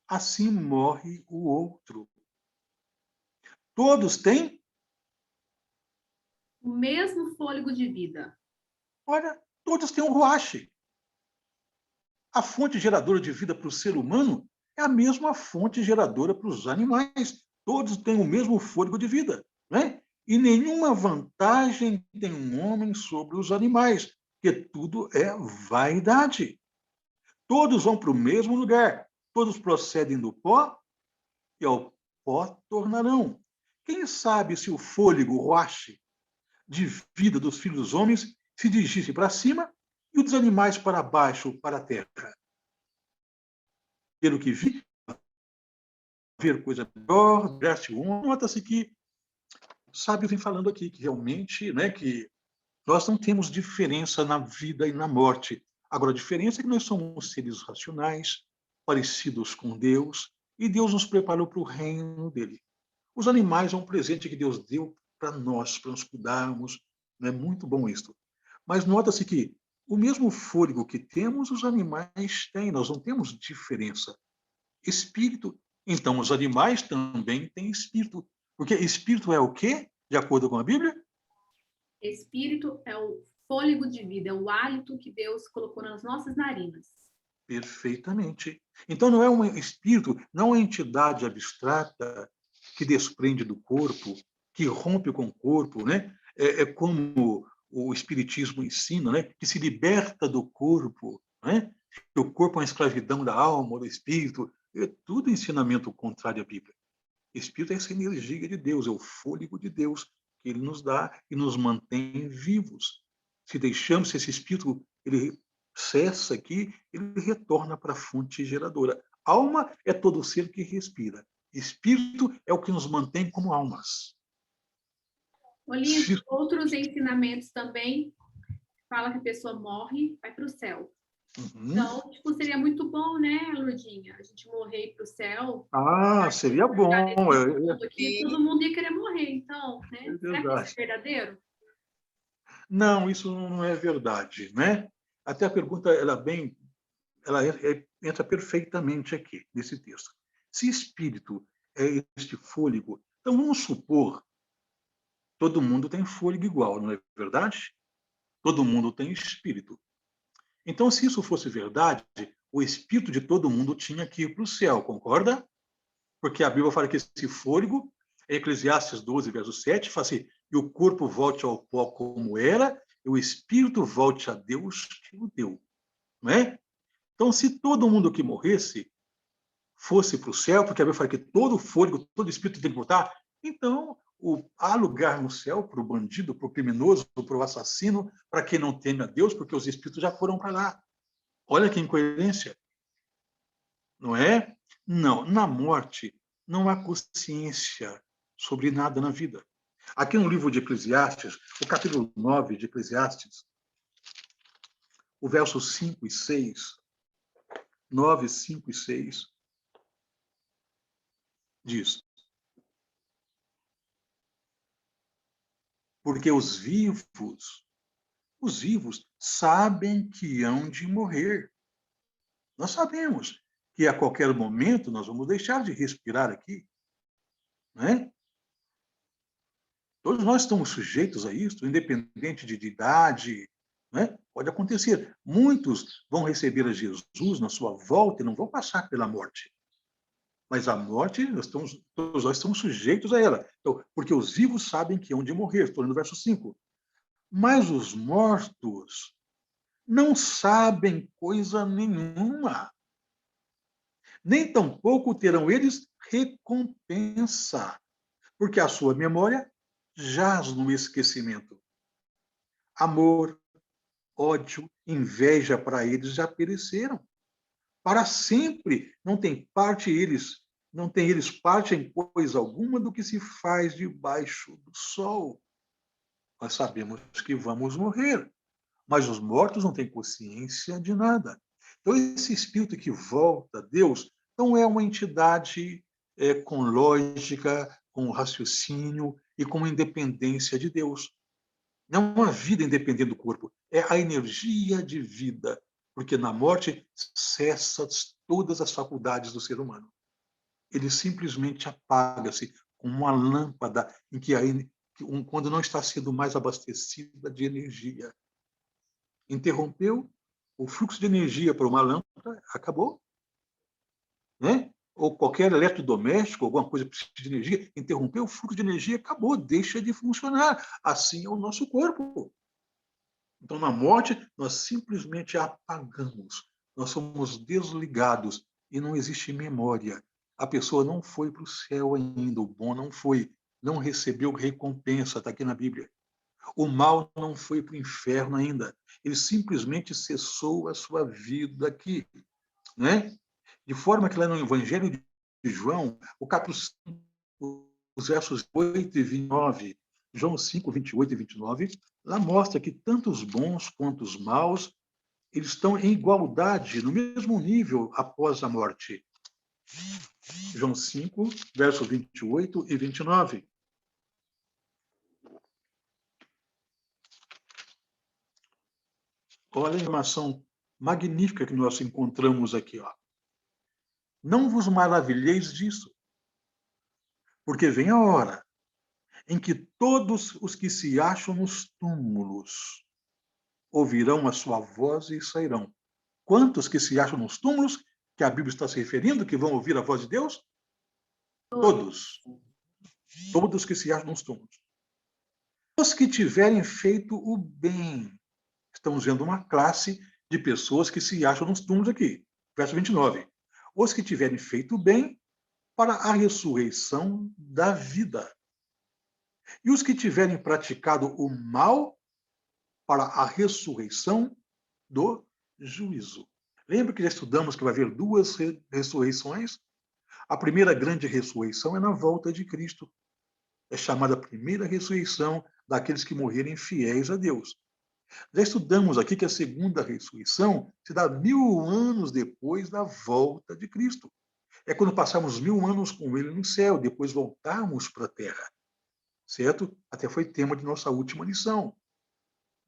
assim morre o outro. Todos têm, O mesmo fôlego de vida. olha, todos têm um ruache. A fonte geradora de vida para o ser humano é a mesma fonte geradora para os animais. Todos têm o mesmo fôlego de vida, né? E nenhuma vantagem tem um homem sobre os animais, porque tudo é vaidade. Todos vão para o mesmo lugar, todos procedem do pó e ao pó tornarão. Quem sabe se o fôlego, o ruache de vida dos filhos dos homens se dirigisse para cima e os animais para baixo, para a terra? Pelo que vi, ver coisa melhor, nota-se que o sábio vem falando aqui que realmente, né, que nós não temos diferença na vida e na morte. Agora, a diferença é que nós somos seres racionais, parecidos com Deus, e Deus nos preparou para o reino dele. Os animais é um presente que Deus deu para nós cuidarmos. É muito bom isso. Mas nota-se que o mesmo fôlego que temos, os animais têm. Nós não temos diferença. Espírito. Então, os animais também têm espírito. Porque espírito é o quê? De acordo com a Bíblia? Espírito é o fôlego de vida, é o hálito que Deus colocou nas nossas narinas. Perfeitamente. Então, não é um espírito, não é uma entidade abstrata que desprende do corpo, que rompe com o corpo, né? É como o Espiritismo ensina, né? Que se liberta do corpo, né? Que o corpo é uma escravidão da alma, do espírito. É tudo ensinamento contrário à Bíblia. Espírito é essa energia de Deus, é o fôlego de Deus que ele nos dá e nos mantém vivos. Se deixamos esse espírito, ele cessa aqui, ele retorna para a fonte geradora. Alma é todo ser que respira. Espírito é o que nos mantém como almas. Olívio, outros ensinamentos também fala que a pessoa morre, vai para o céu. Uhum. Então, tipo, seria muito bom, né, Lourdinha? A gente morrer e ir para o céu. Ah, seria bom. Aqui, todo mundo ia querer morrer, então, né? É Será que isso é verdadeiro? Não, isso não é verdade, né? Até a pergunta, ela entra perfeitamente aqui, nesse texto. Se espírito é este fôlego, então vamos supor, todo mundo tem fôlego igual, não é verdade? Todo mundo tem espírito. Então, se isso fosse verdade, o espírito de todo mundo tinha que ir para o céu, concorda? Porque a Bíblia fala que esse fôlego, Eclesiastes 12, verso 7, fala assim, e o corpo volte ao pó como era, e o espírito volte a Deus que o deu. Não é? Então, se todo mundo que morresse fosse para o céu, porque a Bíblia fala que todo fôlego, todo espírito tem que voltar, então há lugar no céu para o bandido, para o criminoso, para o assassino, para quem não teme a Deus, porque os espíritos já foram para lá. Olha que incoerência. Não é? Não, na morte não há consciência sobre nada na vida. Aqui no livro de Eclesiastes, o capítulo 9 de Eclesiastes, o verso 5 e 6, 9, 5 e 6, diz: porque os vivos sabem que hão de morrer. Nós sabemos que a qualquer momento nós vamos deixar de respirar aqui, não é? Todos nós estamos sujeitos a isso, independente de idade, né? Pode acontecer. Muitos vão receber a Jesus na sua volta e não vão passar pela morte. Mas a morte, todos nós estamos sujeitos a ela. Então, porque os vivos sabem que hão de morrer. Estou lendo o verso 5. Mas os mortos não sabem coisa nenhuma. Nem tampouco terão eles recompensa, porque a sua memória jaz no esquecimento. Amor, ódio, inveja para eles já pereceram. para sempre. Não tem eles parte em coisa alguma do que se faz debaixo do sol. Nós sabemos que vamos morrer, mas os mortos não têm consciência de nada. Então, esse espírito que volta a Deus não é uma entidade com lógica, com raciocínio e com independência de Deus. Não é uma vida independente do corpo, é a energia de vida, porque na morte cessa todas as faculdades do ser humano. Ele simplesmente apaga-se como uma lâmpada em que quando não está sendo mais abastecida de energia. Interrompeu o fluxo de energia para uma lâmpada, acabou. Né? Ou qualquer eletrodoméstico, alguma coisa que precisa de energia, interrompeu o fluxo de energia, acabou, deixa de funcionar. Assim é o nosso corpo. Então, na morte, nós simplesmente apagamos. Nós somos desligados e não existe memória. A pessoa não foi para o céu ainda, o bom não foi, não recebeu recompensa, está aqui na Bíblia. O mal não foi para o inferno ainda. Ele simplesmente cessou a sua vida aqui. Né? De forma que lá no Evangelho de João, o capítulo 5, os versos 8 e 29, João 5, 28 e 29, lá mostra que tanto os bons quanto os maus, eles estão em igualdade, no mesmo nível após a morte. João 5, versos 28 e 29. Olha a informação magnífica que nós encontramos aqui. Ó. Não vos maravilheis disso, porque vem a hora em que todos os que se acham nos túmulos ouvirão a sua voz e sairão. Quantos que se acham nos túmulos, que a Bíblia está se referindo, que vão ouvir a voz de Deus? Todos. Todos que se acham nos túmulos. Os que tiverem feito o bem. Estamos vendo uma classe de pessoas que se acham nos túmulos aqui. Verso 29. Os que tiverem feito o bem para a ressurreição da vida. E os que tiverem praticado o mal para a ressurreição do juízo. Lembra que já estudamos que vai haver duas ressurreições? A primeira grande ressurreição é na volta de Cristo. É chamada a primeira ressurreição daqueles que morrerem fiéis a Deus. Já estudamos aqui que a segunda ressurreição se dá 1000 anos depois da volta de Cristo. É quando passarmos 1000 anos com ele no céu, depois voltarmos para a terra. Certo? Até foi tema de nossa última lição.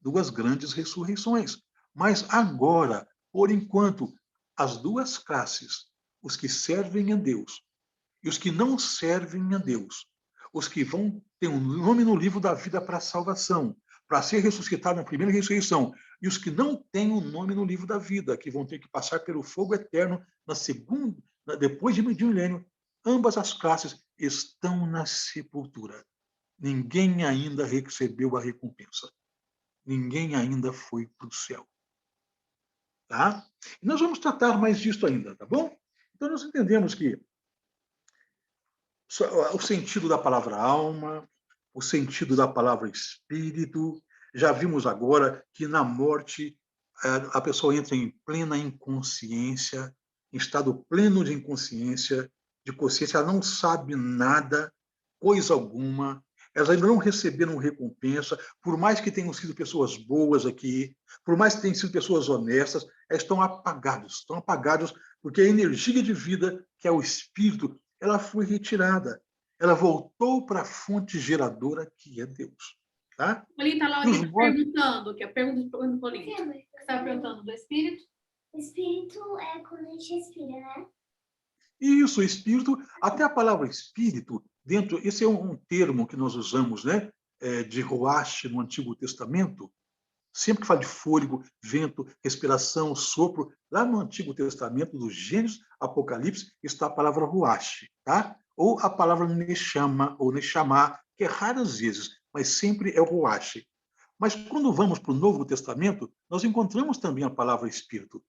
Duas grandes ressurreições. Mas agora, por enquanto, as duas classes, os que servem a Deus e os que não servem a Deus, os que vão ter um nome no livro da vida para a salvação, para ser ressuscitado na primeira ressurreição, e os que não têm um nome no livro da vida, que vão ter que passar pelo fogo eterno na segunda, depois de milênio, ambas as classes estão na sepultura. Ninguém ainda recebeu a recompensa. Ninguém ainda foi para o céu. Tá? E nós vamos tratar mais disso ainda, tá bom? Então, nós entendemos que o sentido da palavra alma, o sentido da palavra espírito, já vimos agora que na morte a pessoa entra em plena inconsciência, em estado pleno de inconsciência, de consciência, ela não sabe nada, coisa alguma, elas ainda não receberam recompensa, por mais que tenham sido pessoas boas aqui, por mais que tenham sido pessoas honestas, elas estão apagados porque a energia de vida, que é o espírito, ela foi retirada. Ela voltou para a fonte geradora, que é Deus. Tá? Polita, a Laura está perguntando, que é a pergunta do Polita. Você estava perguntando do espírito? O espírito é quando a gente respira, né? Isso, espírito, até a palavra espírito, esse é um termo que nós usamos, né, de Ruach no Antigo Testamento. Sempre que fala de fôlego, vento, respiração, sopro, lá no Antigo Testamento, do Gênesis, Apocalipse, está a palavra Ruach, tá? Ou a palavra Neshama, ou Neshamá, que é raras vezes, mas sempre é o Ruach. Mas quando vamos para o Novo Testamento, nós encontramos também a palavra Espírito.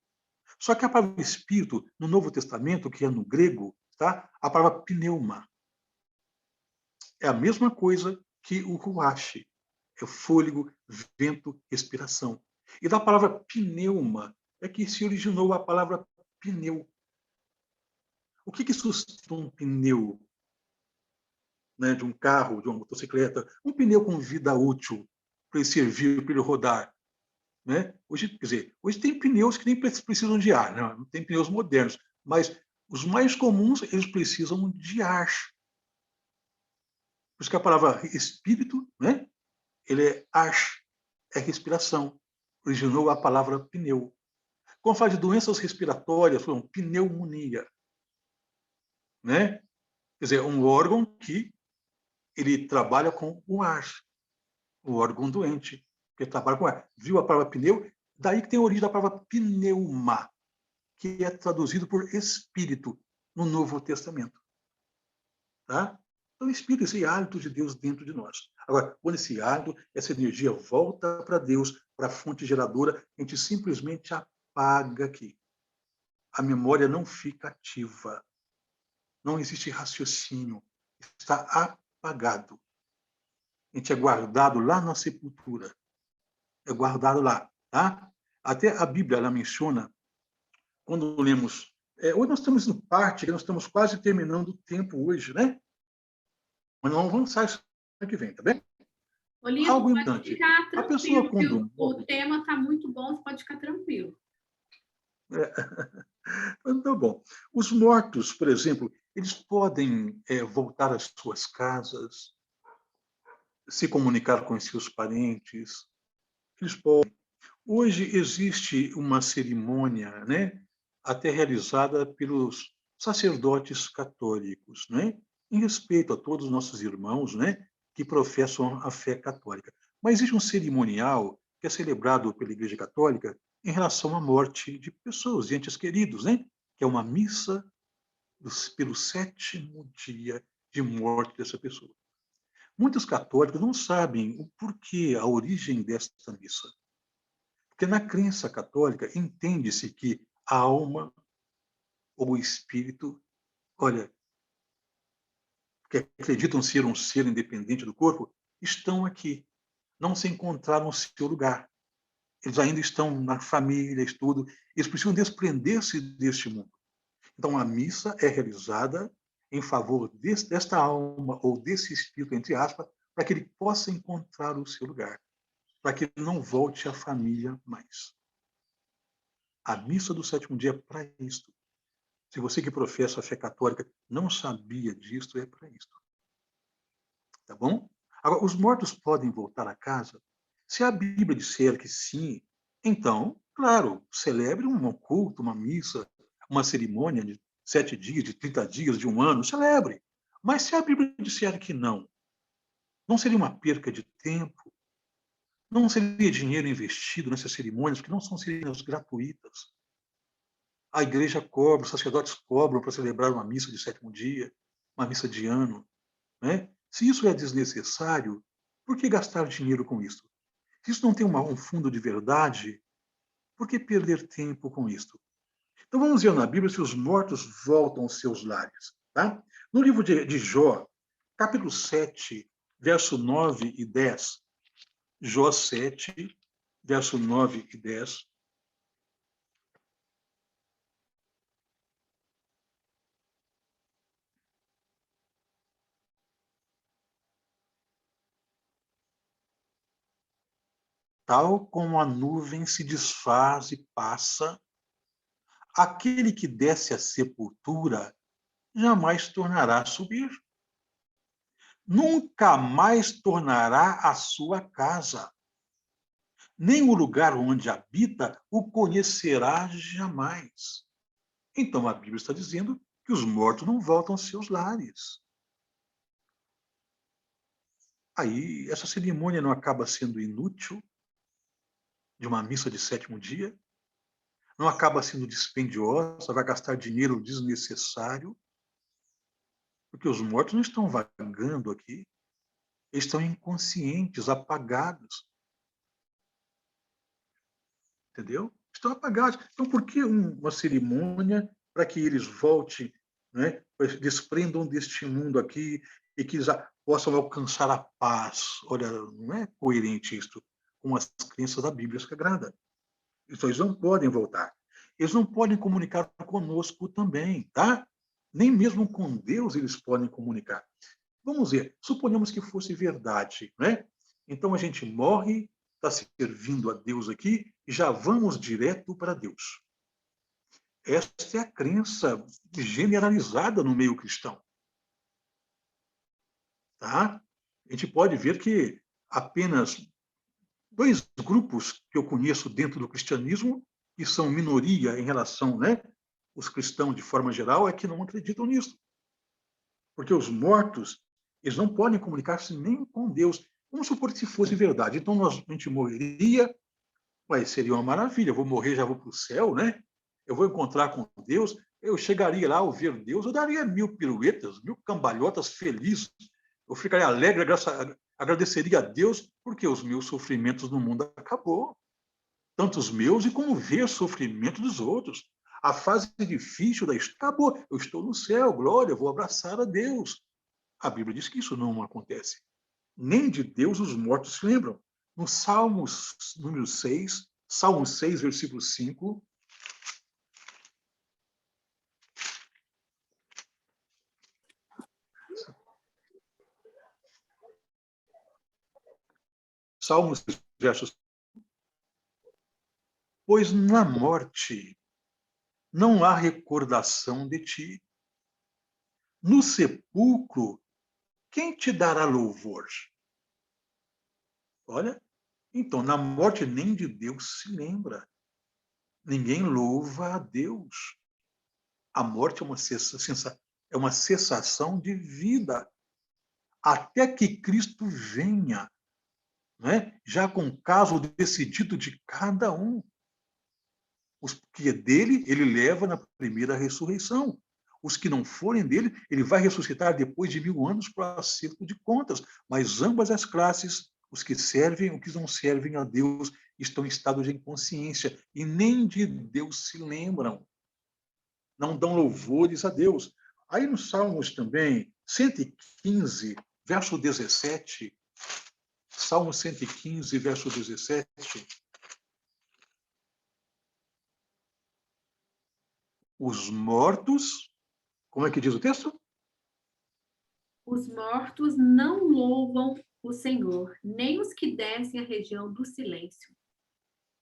Só que a palavra Espírito, no Novo Testamento, que é no grego, tá? A palavra pneuma. É a mesma coisa que o Ruach. É fôlego, vento, respiração. E da palavra pneuma é que se originou a palavra pneu. O que sustenta um pneu, né, de um carro, de uma motocicleta? Um pneu com vida útil para ele servir, para ele rodar. Né? Hoje, quer dizer, hoje tem pneus que nem precisam de ar, né? Não tem pneus modernos, mas os mais comuns, eles precisam de ar. Por isso que a palavra espírito, né? Ele é ar, é respiração. Originou a palavra pneu. Quando fala de doenças respiratórias, foi pneumonia. Né? Quer dizer, um órgão que ele trabalha com o ar. O órgão doente, que trabalha com ar. Viu a palavra pneu? Daí que tem a origem da palavra pneuma, que é traduzido por espírito no Novo Testamento. Tá? Então, o espírito, esse hálito de Deus dentro de nós. Agora, quando esse hálito, essa energia volta para Deus, para a fonte geradora, a gente simplesmente apaga aqui. A memória não fica ativa. Não existe raciocínio. Está apagado. A gente é guardado lá na sepultura. É guardado lá. Tá? Até a Bíblia, ela menciona, quando lemos... hoje nós estamos em parte, nós estamos quase terminando o tempo hoje, né? Mas nós vamos avançar isso ano que vem, tá bem? Olívio, Algo pode importante. ficar A pessoa, tranquilo, quando que o tema está muito bom, você pode ficar tranquilo. Tá bom. Os mortos, por exemplo, eles podem voltar às suas casas, se comunicar com os seus parentes. Eles podem. Hoje existe uma cerimônia, né, até realizada pelos sacerdotes católicos, né, em respeito a todos os nossos irmãos, né, que professam a fé católica. Mas existe um cerimonial que é celebrado pela Igreja Católica em relação à morte de pessoas, de entes queridos, né, que é uma missa pelo 7º dia de morte dessa pessoa. Muitos católicos não sabem o porquê, a origem desta missa. Porque na crença católica entende-se que a alma ou o espírito, olha, que acreditam ser um ser independente do corpo, estão aqui, não se encontraram no seu lugar. Eles ainda estão na família, estudo, eles precisam desprender-se deste mundo. Então a missa é realizada em favor desta alma ou desse espírito, entre aspas, para que ele possa encontrar o seu lugar, para que ele não volte à família mais. A missa do 7º dia é para isto. Se você que professa a fé católica não sabia disto, é para isto. Tá bom? Agora, os mortos podem voltar a casa? Se a Bíblia disser que sim, então, claro, celebre um culto, uma missa, uma cerimônia de 7 dias, de 30 dias, de 1 ano, celebre. Mas se a Bíblia disser que não seria uma perca de tempo, não seria dinheiro investido nessas cerimônias, que não são cerimônias gratuitas. A igreja cobra, os sacerdotes cobram para celebrar uma missa de 7º dia, uma missa de ano. Né? Se isso é desnecessário, por que gastar dinheiro com isso? Se isso não tem um fundo de verdade, por que perder tempo com isso? Então vamos ver na Bíblia se os mortos voltam aos seus lares. Tá? No livro de Jó, capítulo 7, verso 9 e 10, Jó 7, verso 9 e 10. Tal como a nuvem se desfaz e passa, aquele que desce à sepultura jamais tornará a subir. Nunca mais tornará à sua casa. Nem o lugar onde habita o conhecerá jamais. Então a Bíblia está dizendo que os mortos não voltam aos seus lares. Aí essa cerimônia não acaba sendo inútil, de uma missa de 7º dia, não acaba sendo dispendiosa, vai gastar dinheiro desnecessário, porque os mortos não estão vagando aqui, eles estão inconscientes, apagados. Entendeu? Estão apagados. Então, por que uma cerimônia para que eles voltem, né, desprendam deste mundo aqui e que eles possam alcançar a paz? Olha, não é coerente isto com as crenças da Bíblia Sagrada. Então, eles não podem voltar. eles não podem comunicar conosco também, tá? Nem mesmo com Deus eles podem comunicar. Vamos ver, suponhamos que fosse verdade, né? Então a gente morre, está servindo a Deus aqui e já vamos direto para Deus. Esta é a crença generalizada no meio cristão. Tá? A gente pode ver que apenas 2 grupos que eu conheço dentro do cristianismo, que são minoria em relação, né, os cristãos de forma geral, é que não acreditam nisso. Porque os mortos, eles não podem comunicar-se nem com Deus. Vamos supor que se fosse verdade. Então, a gente morreria, seria uma maravilha. Eu vou morrer, já vou para o céu, né? Eu vou encontrar com Deus, eu chegaria lá ao ver Deus, eu daria 1000 piruetas, 1000 cambalhotas felizes. Eu ficaria alegre, agradeceria a Deus, porque os meus sofrimentos no mundo acabou. Tanto os meus e como ver o sofrimento dos outros. A fase difícil da história acabou. Eu estou no céu, glória, vou abraçar a Deus. A Bíblia diz que isso não acontece. Nem de Deus os mortos se lembram. No Salmos número 6, Salmo 6, versículo 5, Salmos, versos. Pois na morte não há recordação de ti. No sepulcro, quem te dará louvor? Olha, então, na morte nem de Deus se lembra. Ninguém louva a Deus. A morte é uma cessação de vida. Até que Cristo venha, né? Já com o caso decidido de cada um. Os que é dele, ele leva na primeira ressurreição. Os que não forem dele, ele vai ressuscitar depois de 1000 anos para acerto de contas. Mas ambas as classes, os que servem e os que não servem a Deus, estão em estado de inconsciência e nem de Deus se lembram. Não dão louvores a Deus. Aí nos Salmos também, 115, verso 17, Salmo 115, verso 17, os mortos, como é que diz o texto? Os mortos não louvam o Senhor, nem os que descem a região do silêncio.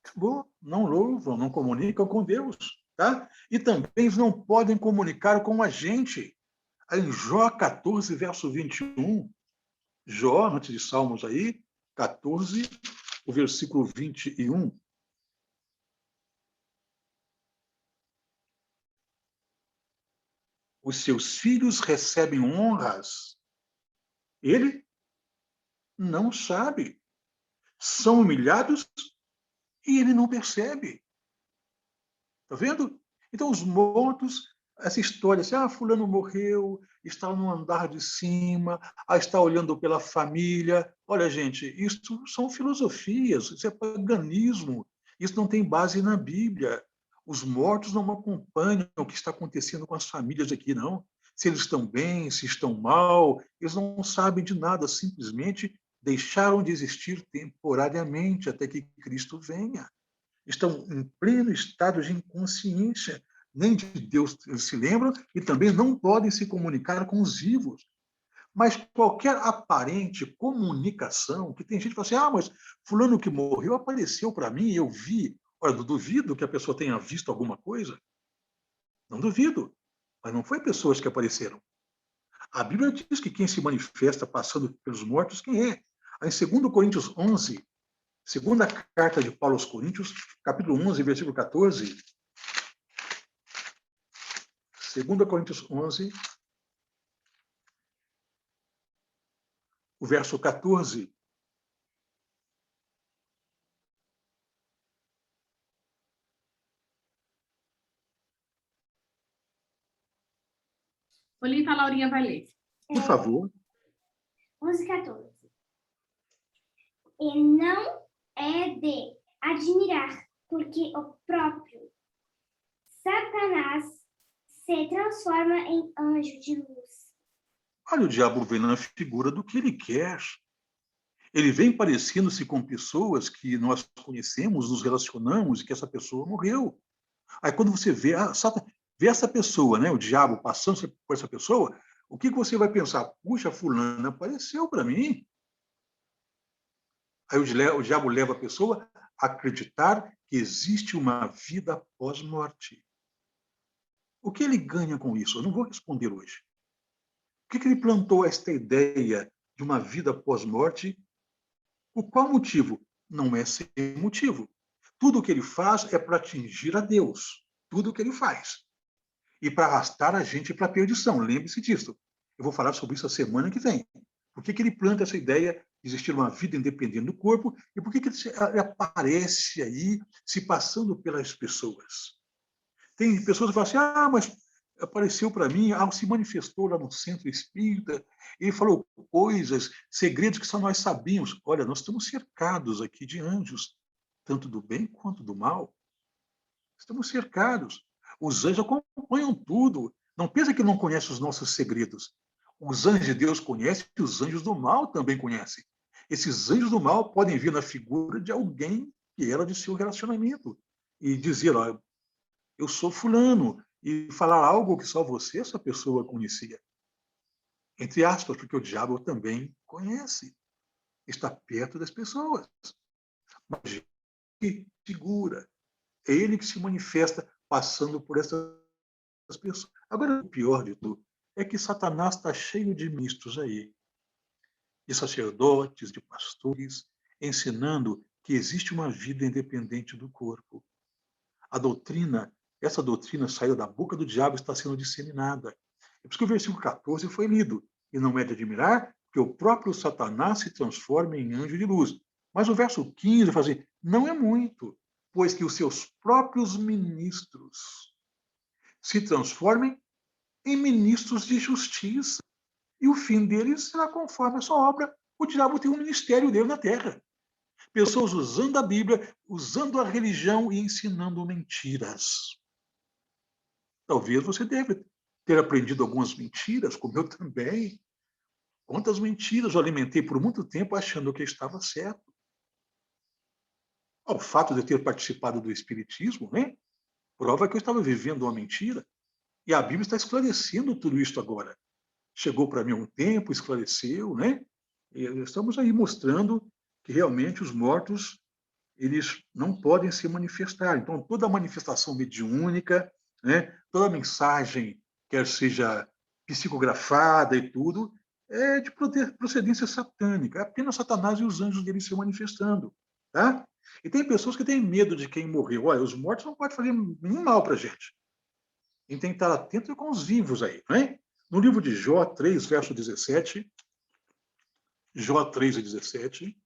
Acabou. Não louvam, não comunicam com Deus. Tá? E também eles não podem comunicar com a gente. Aí em Jó 14, verso 21, Jó, antes de Salmos aí, 14, o versículo 21. Os seus filhos recebem honras. Ele não sabe. São humilhados e ele não percebe. Está vendo? Então, os mortos, essa história assim, fulano morreu, está no andar de cima, está olhando pela família. Olha, gente, isso são filosofias, isso é paganismo, isso não tem base na Bíblia. Os mortos não acompanham o que está acontecendo com as famílias aqui, não. Se eles estão bem, se estão mal, eles não sabem de nada, simplesmente deixaram de existir temporariamente até que Cristo venha. Estão em pleno estado de inconsciência, nem de Deus se lembram e também não podem se comunicar com os vivos. Mas qualquer aparente comunicação, que tem gente que fala assim, mas fulano que morreu apareceu para mim, eu vi. Olha, eu duvido que a pessoa tenha visto alguma coisa. Não duvido. Mas não foi pessoas que apareceram. A Bíblia diz que quem se manifesta passando pelos mortos, quem é? Aí, em 2 Coríntios 11, segunda carta de Paulo aos Coríntios, capítulo 11, versículo 14. 2 Coríntios 11, o verso 14. Olívia, a Laurinha vai ler. Por favor. 11, 14. E não é de admirar, porque o próprio Satanás se transforma em anjo de luz. Olha, o diabo vem na figura do que ele quer. Ele vem parecendo-se com pessoas que nós conhecemos, nos relacionamos, e que essa pessoa morreu. Aí quando você vê, vê essa pessoa, né, o diabo passando por essa pessoa, o que você vai pensar? Puxa, fulana apareceu para mim. Aí o diabo leva a pessoa a acreditar que existe uma vida após morte. O que ele ganha com isso? Eu não vou responder hoje. Por que ele plantou esta ideia de uma vida após morte? Por qual motivo? Não é sem motivo. Tudo o que ele faz é para atingir a Deus. Tudo o que ele faz. E para arrastar a gente para a perdição. Lembre-se disso. Eu vou falar sobre isso a semana que vem. Por que ele planta essa ideia de existir uma vida independente do corpo e por que ele aparece aí se passando pelas pessoas? Tem pessoas que falam assim, mas apareceu para mim, se manifestou lá no centro espírita, ele falou coisas, segredos que só nós sabíamos. Olha, nós estamos cercados aqui de anjos, tanto do bem quanto do mal. Estamos cercados. Os anjos acompanham tudo. Não pensa que não conhece os nossos segredos. Os anjos de Deus conhecem e os anjos do mal também conhecem. Esses anjos do mal podem vir na figura de alguém que era de seu relacionamento e dizer, eu sou fulano, e falar algo que só você, essa pessoa, conhecia. Entre aspas, porque o diabo também conhece. Está perto das pessoas. Mas que figura. É ele que se manifesta passando por essas pessoas. Agora, o pior de tudo é que Satanás está cheio de ministros aí, de sacerdotes, de pastores, ensinando que existe uma vida independente do corpo. Essa doutrina saída da boca do diabo está sendo disseminada. É por isso que o versículo 14 foi lido. E não é de admirar que o próprio Satanás se transforme em anjo de luz. Mas o verso 15 fala assim, não é muito, pois que os seus próprios ministros se transformem em ministros de justiça. E o fim deles será conforme a sua obra. O diabo tem um ministério dele na terra. Pessoas usando a Bíblia, usando a religião e ensinando mentiras. Talvez você deve ter aprendido algumas mentiras, como eu também. Quantas mentiras eu alimentei por muito tempo achando que estava certo. O fato de eu ter participado do Espiritismo, né, prova que eu estava vivendo uma mentira. E a Bíblia está esclarecendo tudo isso agora. Chegou para mim há um tempo, esclareceu, né? E estamos aí mostrando que realmente os mortos eles não podem se manifestar. Então, toda a manifestação mediúnica, né, toda mensagem, quer seja psicografada e tudo, é de procedência satânica. É apenas Satanás e os anjos dele se manifestando. Tá? E tem pessoas que têm medo de quem morreu. Olha, os mortos não podem fazer nenhum mal para a gente. A gente tem que estar atento com os vivos aí. Né? No livro de Jó 3, verso 17, Jó 3 e 17,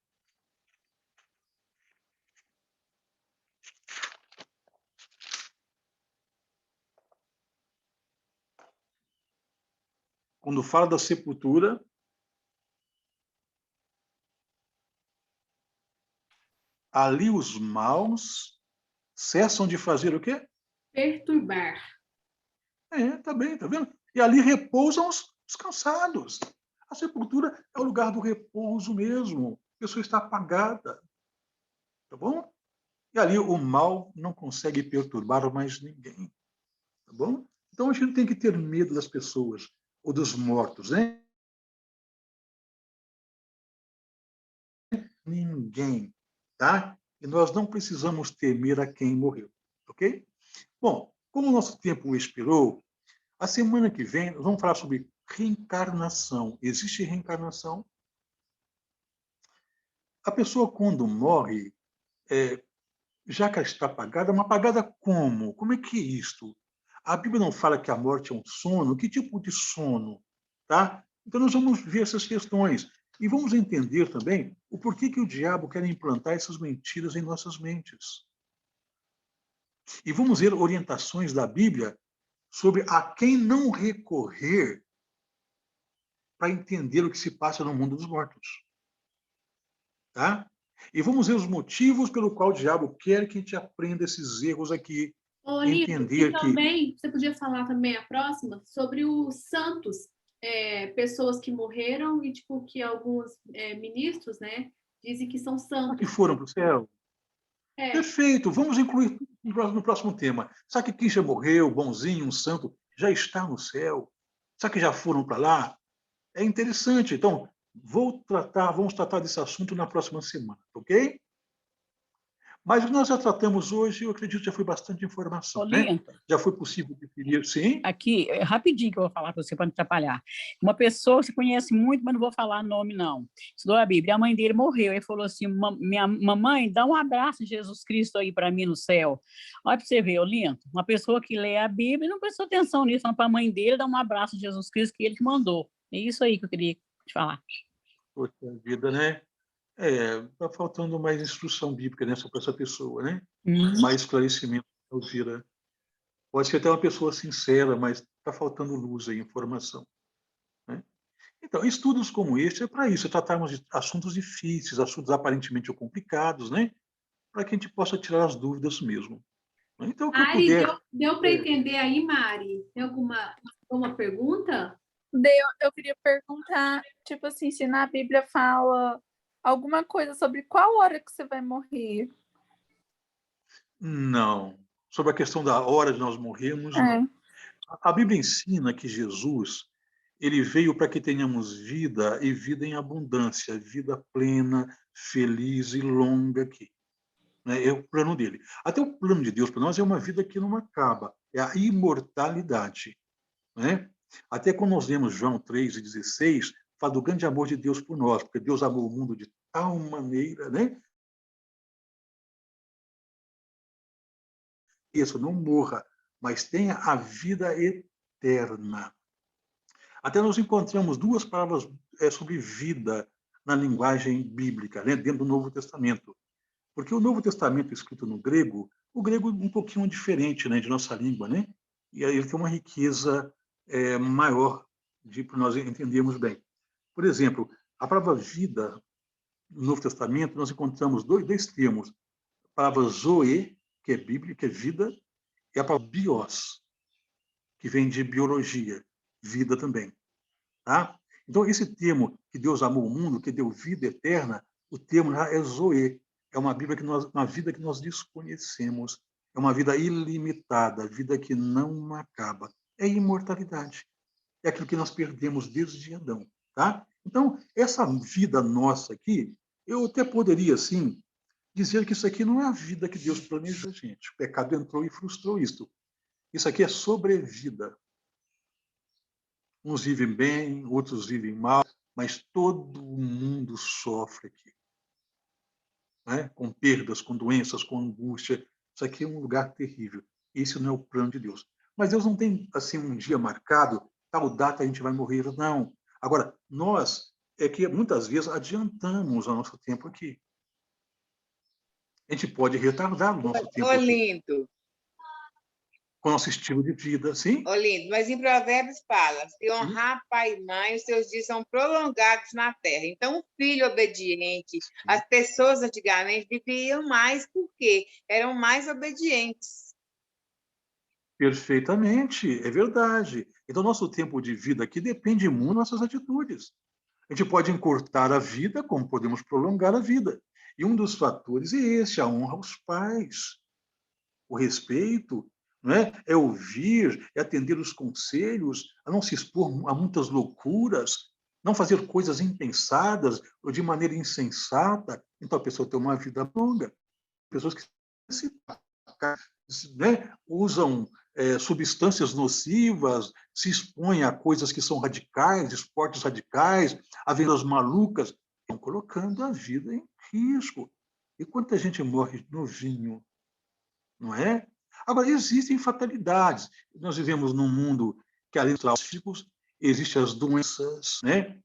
quando fala da sepultura, ali os maus cessam de fazer o quê? Perturbar. Tá bem, tá vendo? E ali repousam os cansados. A sepultura é o lugar do repouso mesmo. A pessoa está apagada. Tá bom? E ali o mal não consegue perturbar mais ninguém. Tá bom? Então a gente não tem que ter medo das pessoas ou dos mortos, né? Ninguém, tá? E nós não precisamos temer a quem morreu, ok? Bom, como o nosso tempo expirou, a semana que vem nós vamos falar sobre reencarnação. Existe reencarnação? A pessoa, quando morre, já que ela está apagada, uma apagada como? Como é que é isto? A Bíblia não fala que a morte é um sono? Que tipo de sono? Tá? Então, nós vamos ver essas questões. E vamos entender também o porquê que o diabo quer implantar essas mentiras em nossas mentes. E vamos ver orientações da Bíblia sobre a quem não recorrer para entender o que se passa no mundo dos mortos. Tá? E vamos ver os motivos pelo qual o diabo quer que a gente aprenda esses erros aqui. Olívio, Entender e também, você podia falar também a próxima sobre os santos, pessoas que morreram e tipo que alguns ministros, né, dizem que são santos. que foram para o céu. Perfeito, vamos incluir No próximo tema. Será que quem já morreu, bonzinho, um santo, já está no céu? Será que já foram para lá? É interessante. Então, vamos tratar desse assunto na próxima semana, ok? Mas o que nós já tratamos hoje, eu acredito que já foi bastante informação, né? Olinto, Já foi possível definir, sim? aqui, rapidinho que eu vou falar para você, para não atrapalhar. Uma pessoa que você conhece muito, mas não vou falar nome, não. Estudou a Bíblia. A mãe dele morreu. Ele falou assim, minha mamãe, dá um abraço de Jesus Cristo aí para mim no céu. Olha para você ver, Olinto, uma pessoa que lê a Bíblia não prestou atenção nisso, falando para a mãe dele dar um abraço de Jesus Cristo que ele que mandou. É isso aí que eu queria te falar. Poxa vida, né? Está faltando mais instrução bíblica nessa para essa pessoa, né? Mais esclarecimento, Elvira. Pode ser até uma pessoa sincera, mas está faltando luz aí, informação, né? Então, estudos como este é para isso, é tratarmos de assuntos difíceis, assuntos aparentemente complicados, né? Para que a gente possa tirar as dúvidas mesmo. Então, o que eu Mari, puder... deu para entender aí, Mari? Tem alguma pergunta? Eu queria perguntar, tipo assim, se na Bíblia fala alguma coisa sobre qual hora que você vai morrer. Não. Sobre a questão da hora de nós morrermos, não. A Bíblia ensina que Jesus, ele veio para que tenhamos vida e vida em abundância, vida plena, feliz e longa aqui. É o plano dele. Até o plano de Deus para nós é uma vida que não acaba, é a imortalidade, né? Até quando nós lemos João 3:16, fala do grande amor de Deus por nós, porque Deus amou o mundo de tal maneira, né? Isso, não morra, mas tenha a vida eterna. Até nós encontramos duas palavras sobre vida na linguagem bíblica, né, dentro do Novo Testamento. Porque o Novo Testamento, escrito no grego, o grego um pouquinho diferente, né, de nossa língua, né? E aí ele tem uma riqueza maior para nós entendermos bem. Por exemplo, a palavra vida no Novo Testamento, nós encontramos dois termos. A palavra zoe, que é Bíblia, que é vida, e a palavra bios, que vem de biologia, vida também. Tá? Então, esse termo, que Deus amou o mundo, que deu vida eterna, o termo é zoe. É uma vida que nós desconhecemos. É uma vida ilimitada, vida que não acaba. É imortalidade. É aquilo que nós perdemos desde Adão. Tá? Então, essa vida nossa aqui, eu até poderia, assim, dizer que isso aqui não é a vida que Deus planejou, gente. O pecado entrou e frustrou isso. Isso aqui é sobrevida. Uns vivem bem, outros vivem mal, mas todo mundo sofre aqui, né? Com perdas, com doenças, com angústia. Isso aqui é um lugar terrível. Esse não é o plano de Deus. Mas Deus não tem assim um dia marcado, tal data a gente vai morrer, não. Agora, nós é que muitas vezes adiantamos o nosso tempo aqui. A gente pode retardar o nosso tempo aqui. Lindo. Com o nosso estilo de vida, sim? Lindo. Mas em Provérbios fala, se honrar pai e mãe, os seus dias são prolongados na terra. Então, o filho obediente, as pessoas antigamente viviam mais porque eram mais obedientes. Perfeitamente, é verdade. Então, nosso tempo de vida aqui depende muito das nossas atitudes. A gente pode encurtar a vida, como podemos prolongar a vida. E um dos fatores é esse, a honra aos pais, o respeito, não é? É ouvir, é atender os conselhos, a não se expor a muitas loucuras, não fazer coisas impensadas ou de maneira insensata. Então, a pessoa tem uma vida longa. Pessoas que se né, usam substâncias nocivas, se expõem a coisas que são radicais, esportes radicais, aventuras malucas, estão colocando a vida em risco. E quanta gente morre novinho, não é? Agora, existem fatalidades. Nós vivemos num mundo que, além dos tráficos, existem as doenças, né?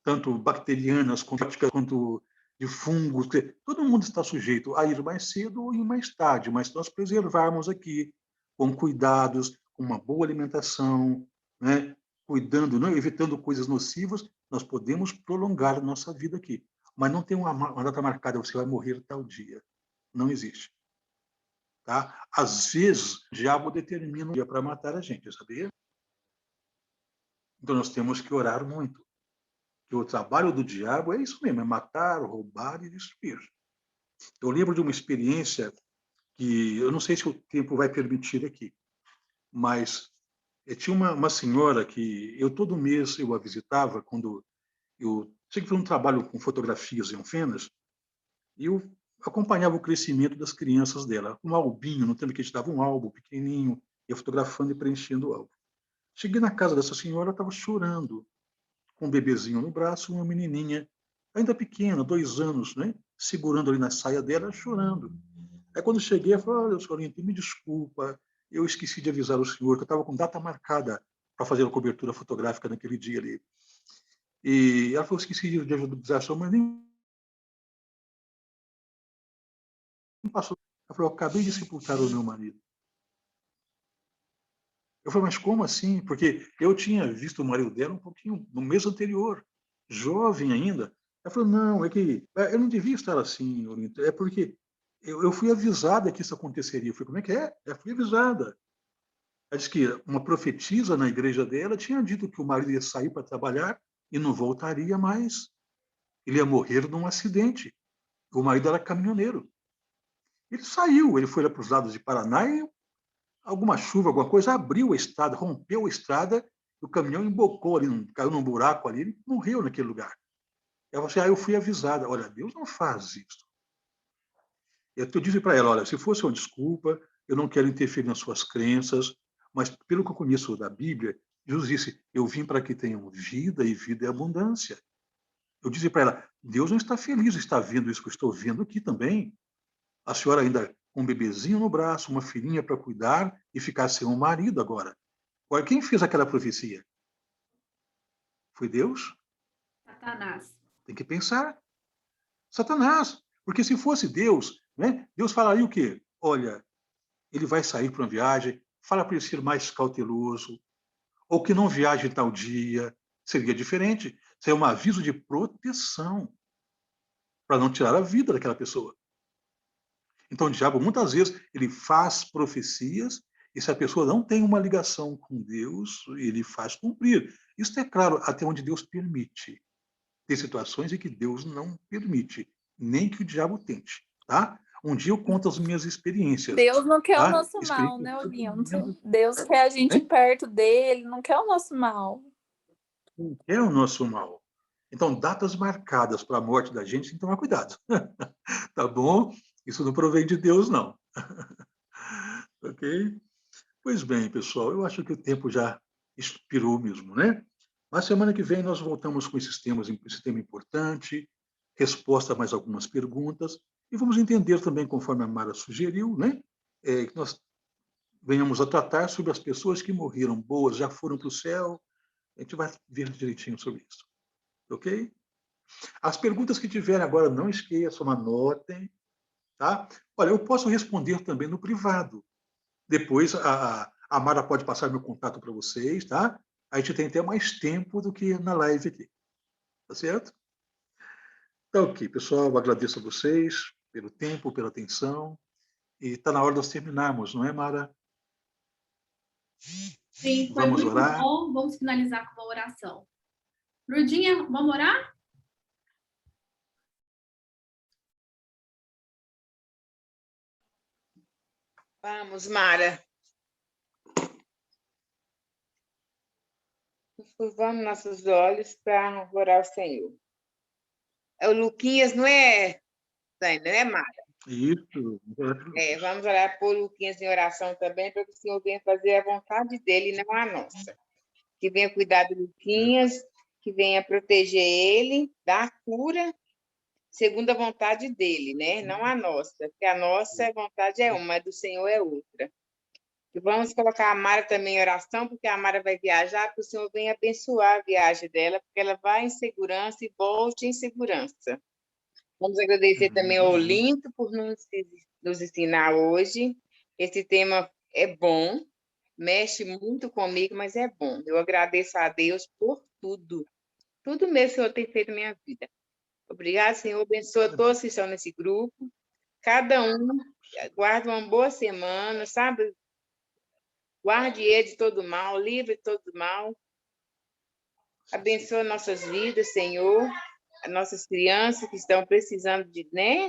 Tanto bacterianas quanto de fungos. Todo mundo está sujeito a ir mais cedo ou ir mais tarde, mas se nós preservarmos aqui, com cuidados, com uma boa alimentação, né? Cuidando, não evitando coisas nocivas, nós podemos prolongar a nossa vida aqui. Mas não tem uma data marcada, você vai morrer tal dia. Não existe. Tá? Às vezes, o diabo determina um dia para matar a gente, sabia? Então, nós temos que orar muito. Que o trabalho do diabo é isso mesmo, é matar, roubar e destruir. Eu lembro de uma experiência que eu não sei se o tempo vai permitir aqui, mas tinha uma senhora que eu todo mês eu a visitava quando eu tinha que fazer um trabalho com fotografias em Alfenas, e eu acompanhava o crescimento das crianças dela. Um albinho, no tempo que a gente dava um álbum pequenininho, ia fotografando e preenchendo o álbum. Cheguei na casa dessa senhora, ela estava chorando, com um bebezinho no braço, uma menininha, ainda pequena, 2 anos, né? Segurando ali na saia dela, chorando. Aí, quando cheguei, eu falei: olha, senhorinha, me desculpa, eu esqueci de avisar o senhor, que eu estava com data marcada para fazer a cobertura fotográfica naquele dia ali. E ela falou: esqueci de avisar a sua mãe, nem passou. Ela falou: eu acabei de sepultar o meu marido. Eu falei: mas como assim? Porque eu tinha visto o marido dela um pouquinho no mês anterior, jovem ainda. Ela falou: não, é que eu não devia estar assim, Olinto. É porque eu fui avisada que isso aconteceria. Eu falei: como é que é? Eu fui avisada. Ela disse que uma profetisa na igreja dela tinha dito que o marido ia sair para trabalhar e não voltaria mais. Ele ia morrer num acidente. O marido era caminhoneiro. Ele saiu, ele foi lá para os lados de Paraná e alguma chuva, alguma coisa, abriu a estrada, rompeu a estrada, e o caminhão embocou ali, caiu num buraco ali, e morreu naquele lugar. Ela falou assim: eu fui avisada. Olha, Deus não faz isso. Eu disse para ela: olha, se fosse uma desculpa, eu não quero interferir nas suas crenças, mas pelo que eu conheço da Bíblia, Jesus disse: eu vim para que tenham vida e vida em abundância. Eu disse para ela: Deus não está feliz de estar vendo isso que eu estou vendo aqui também. A senhora ainda com um bebezinho no braço, uma filhinha para cuidar e ficar sem um marido agora. Olha, quem fez aquela profecia? Foi Deus? Satanás. Tem que pensar. Satanás. Porque se fosse Deus, né, Deus falaria o quê? Olha, ele vai sair para uma viagem, fala para ele ser mais cauteloso, ou que não viaje tal dia. Seria diferente. Isso é um aviso de proteção para não tirar a vida daquela pessoa. Então, o diabo, muitas vezes, ele faz profecias, e se a pessoa não tem uma ligação com Deus, ele faz cumprir. Isso é claro, até onde Deus permite. Tem situações em que Deus não permite, nem que o diabo tente, tá? Um dia eu conto as minhas experiências, Deus não quer o tá? nosso mal, né, Olinto? Experiências. Deus quer a gente Hein? perto dele, não quer o nosso mal. Não é o nosso mal. Então, datas marcadas para a morte da gente, tem que tomar cuidado. Tá bom? Isso não provém de Deus, não. Ok? Pois bem, pessoal, eu acho que o tempo já expirou mesmo, né? Na semana que vem nós voltamos com esse tema importante, resposta a mais algumas perguntas, e vamos entender também, conforme a Mara sugeriu, né? Que nós venhamos a tratar sobre as pessoas que morreram boas, já foram para o céu. A gente vai ver direitinho sobre isso, ok? As perguntas que tiverem agora, não esqueçam, anotem, tá? Olha, eu posso responder também no privado. Depois, a Mara pode passar meu contato para vocês, tá? A gente tem até mais tempo do que na live aqui. Tá certo? Então, ok, pessoal, eu agradeço a vocês pelo tempo, pela atenção. E está na hora de nós terminarmos, não é, Mara? Sim, foi Vamos muito orar? bom. Vamos finalizar com uma oração. Lurdinha, vamos orar? Vamos, Mara. Curvamos nossos olhos para orar ao Senhor. O Luquinhas, não é, Mara? Isso. Vamos orar por Luquinhas em oração também, para que o Senhor venha fazer a vontade dele, não a nossa. Que venha cuidar do Luquinhas, que venha proteger ele da cura, segundo a vontade dele, né? Não a nossa, porque a nossa vontade é uma, a do Senhor é outra. E vamos colocar a Mara também em oração, porque a Mara vai viajar, que o Senhor venha abençoar a viagem dela, porque ela vai em segurança e volte em segurança. Vamos agradecer também ao Olinto por nos ensinar hoje. Esse tema é bom, mexe muito comigo, mas é bom. Eu agradeço a Deus por tudo. Tudo mesmo que o Senhor tem feito na minha vida. Obrigado, Senhor. Abençoa todos que estão nesse grupo. Cada um guarda uma boa semana, sabe? Guarde ele de todo mal, livre de todo mal. Abençoa nossas vidas, Senhor. As nossas crianças que estão precisando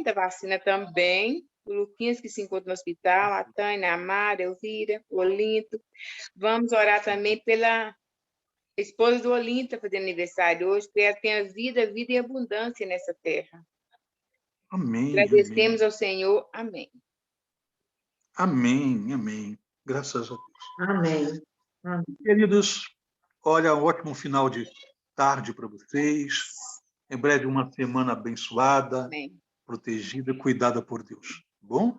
da vacina também. o Luquinhas, que se encontra no hospital, a Tânia, a Mara, a Elvira, o Olinto. Vamos orar também pela esposa do Olinto, fazendo aniversário hoje, que ela tenha vida e abundância nessa terra. Amém. Agradecemos Amém. ao Senhor. Amém. Amém. Amém. Graças a Deus. Amém. Queridos, olha, um ótimo final de tarde para vocês. Em breve, uma semana abençoada, Amém. protegida, cuidada por Deus. Bom?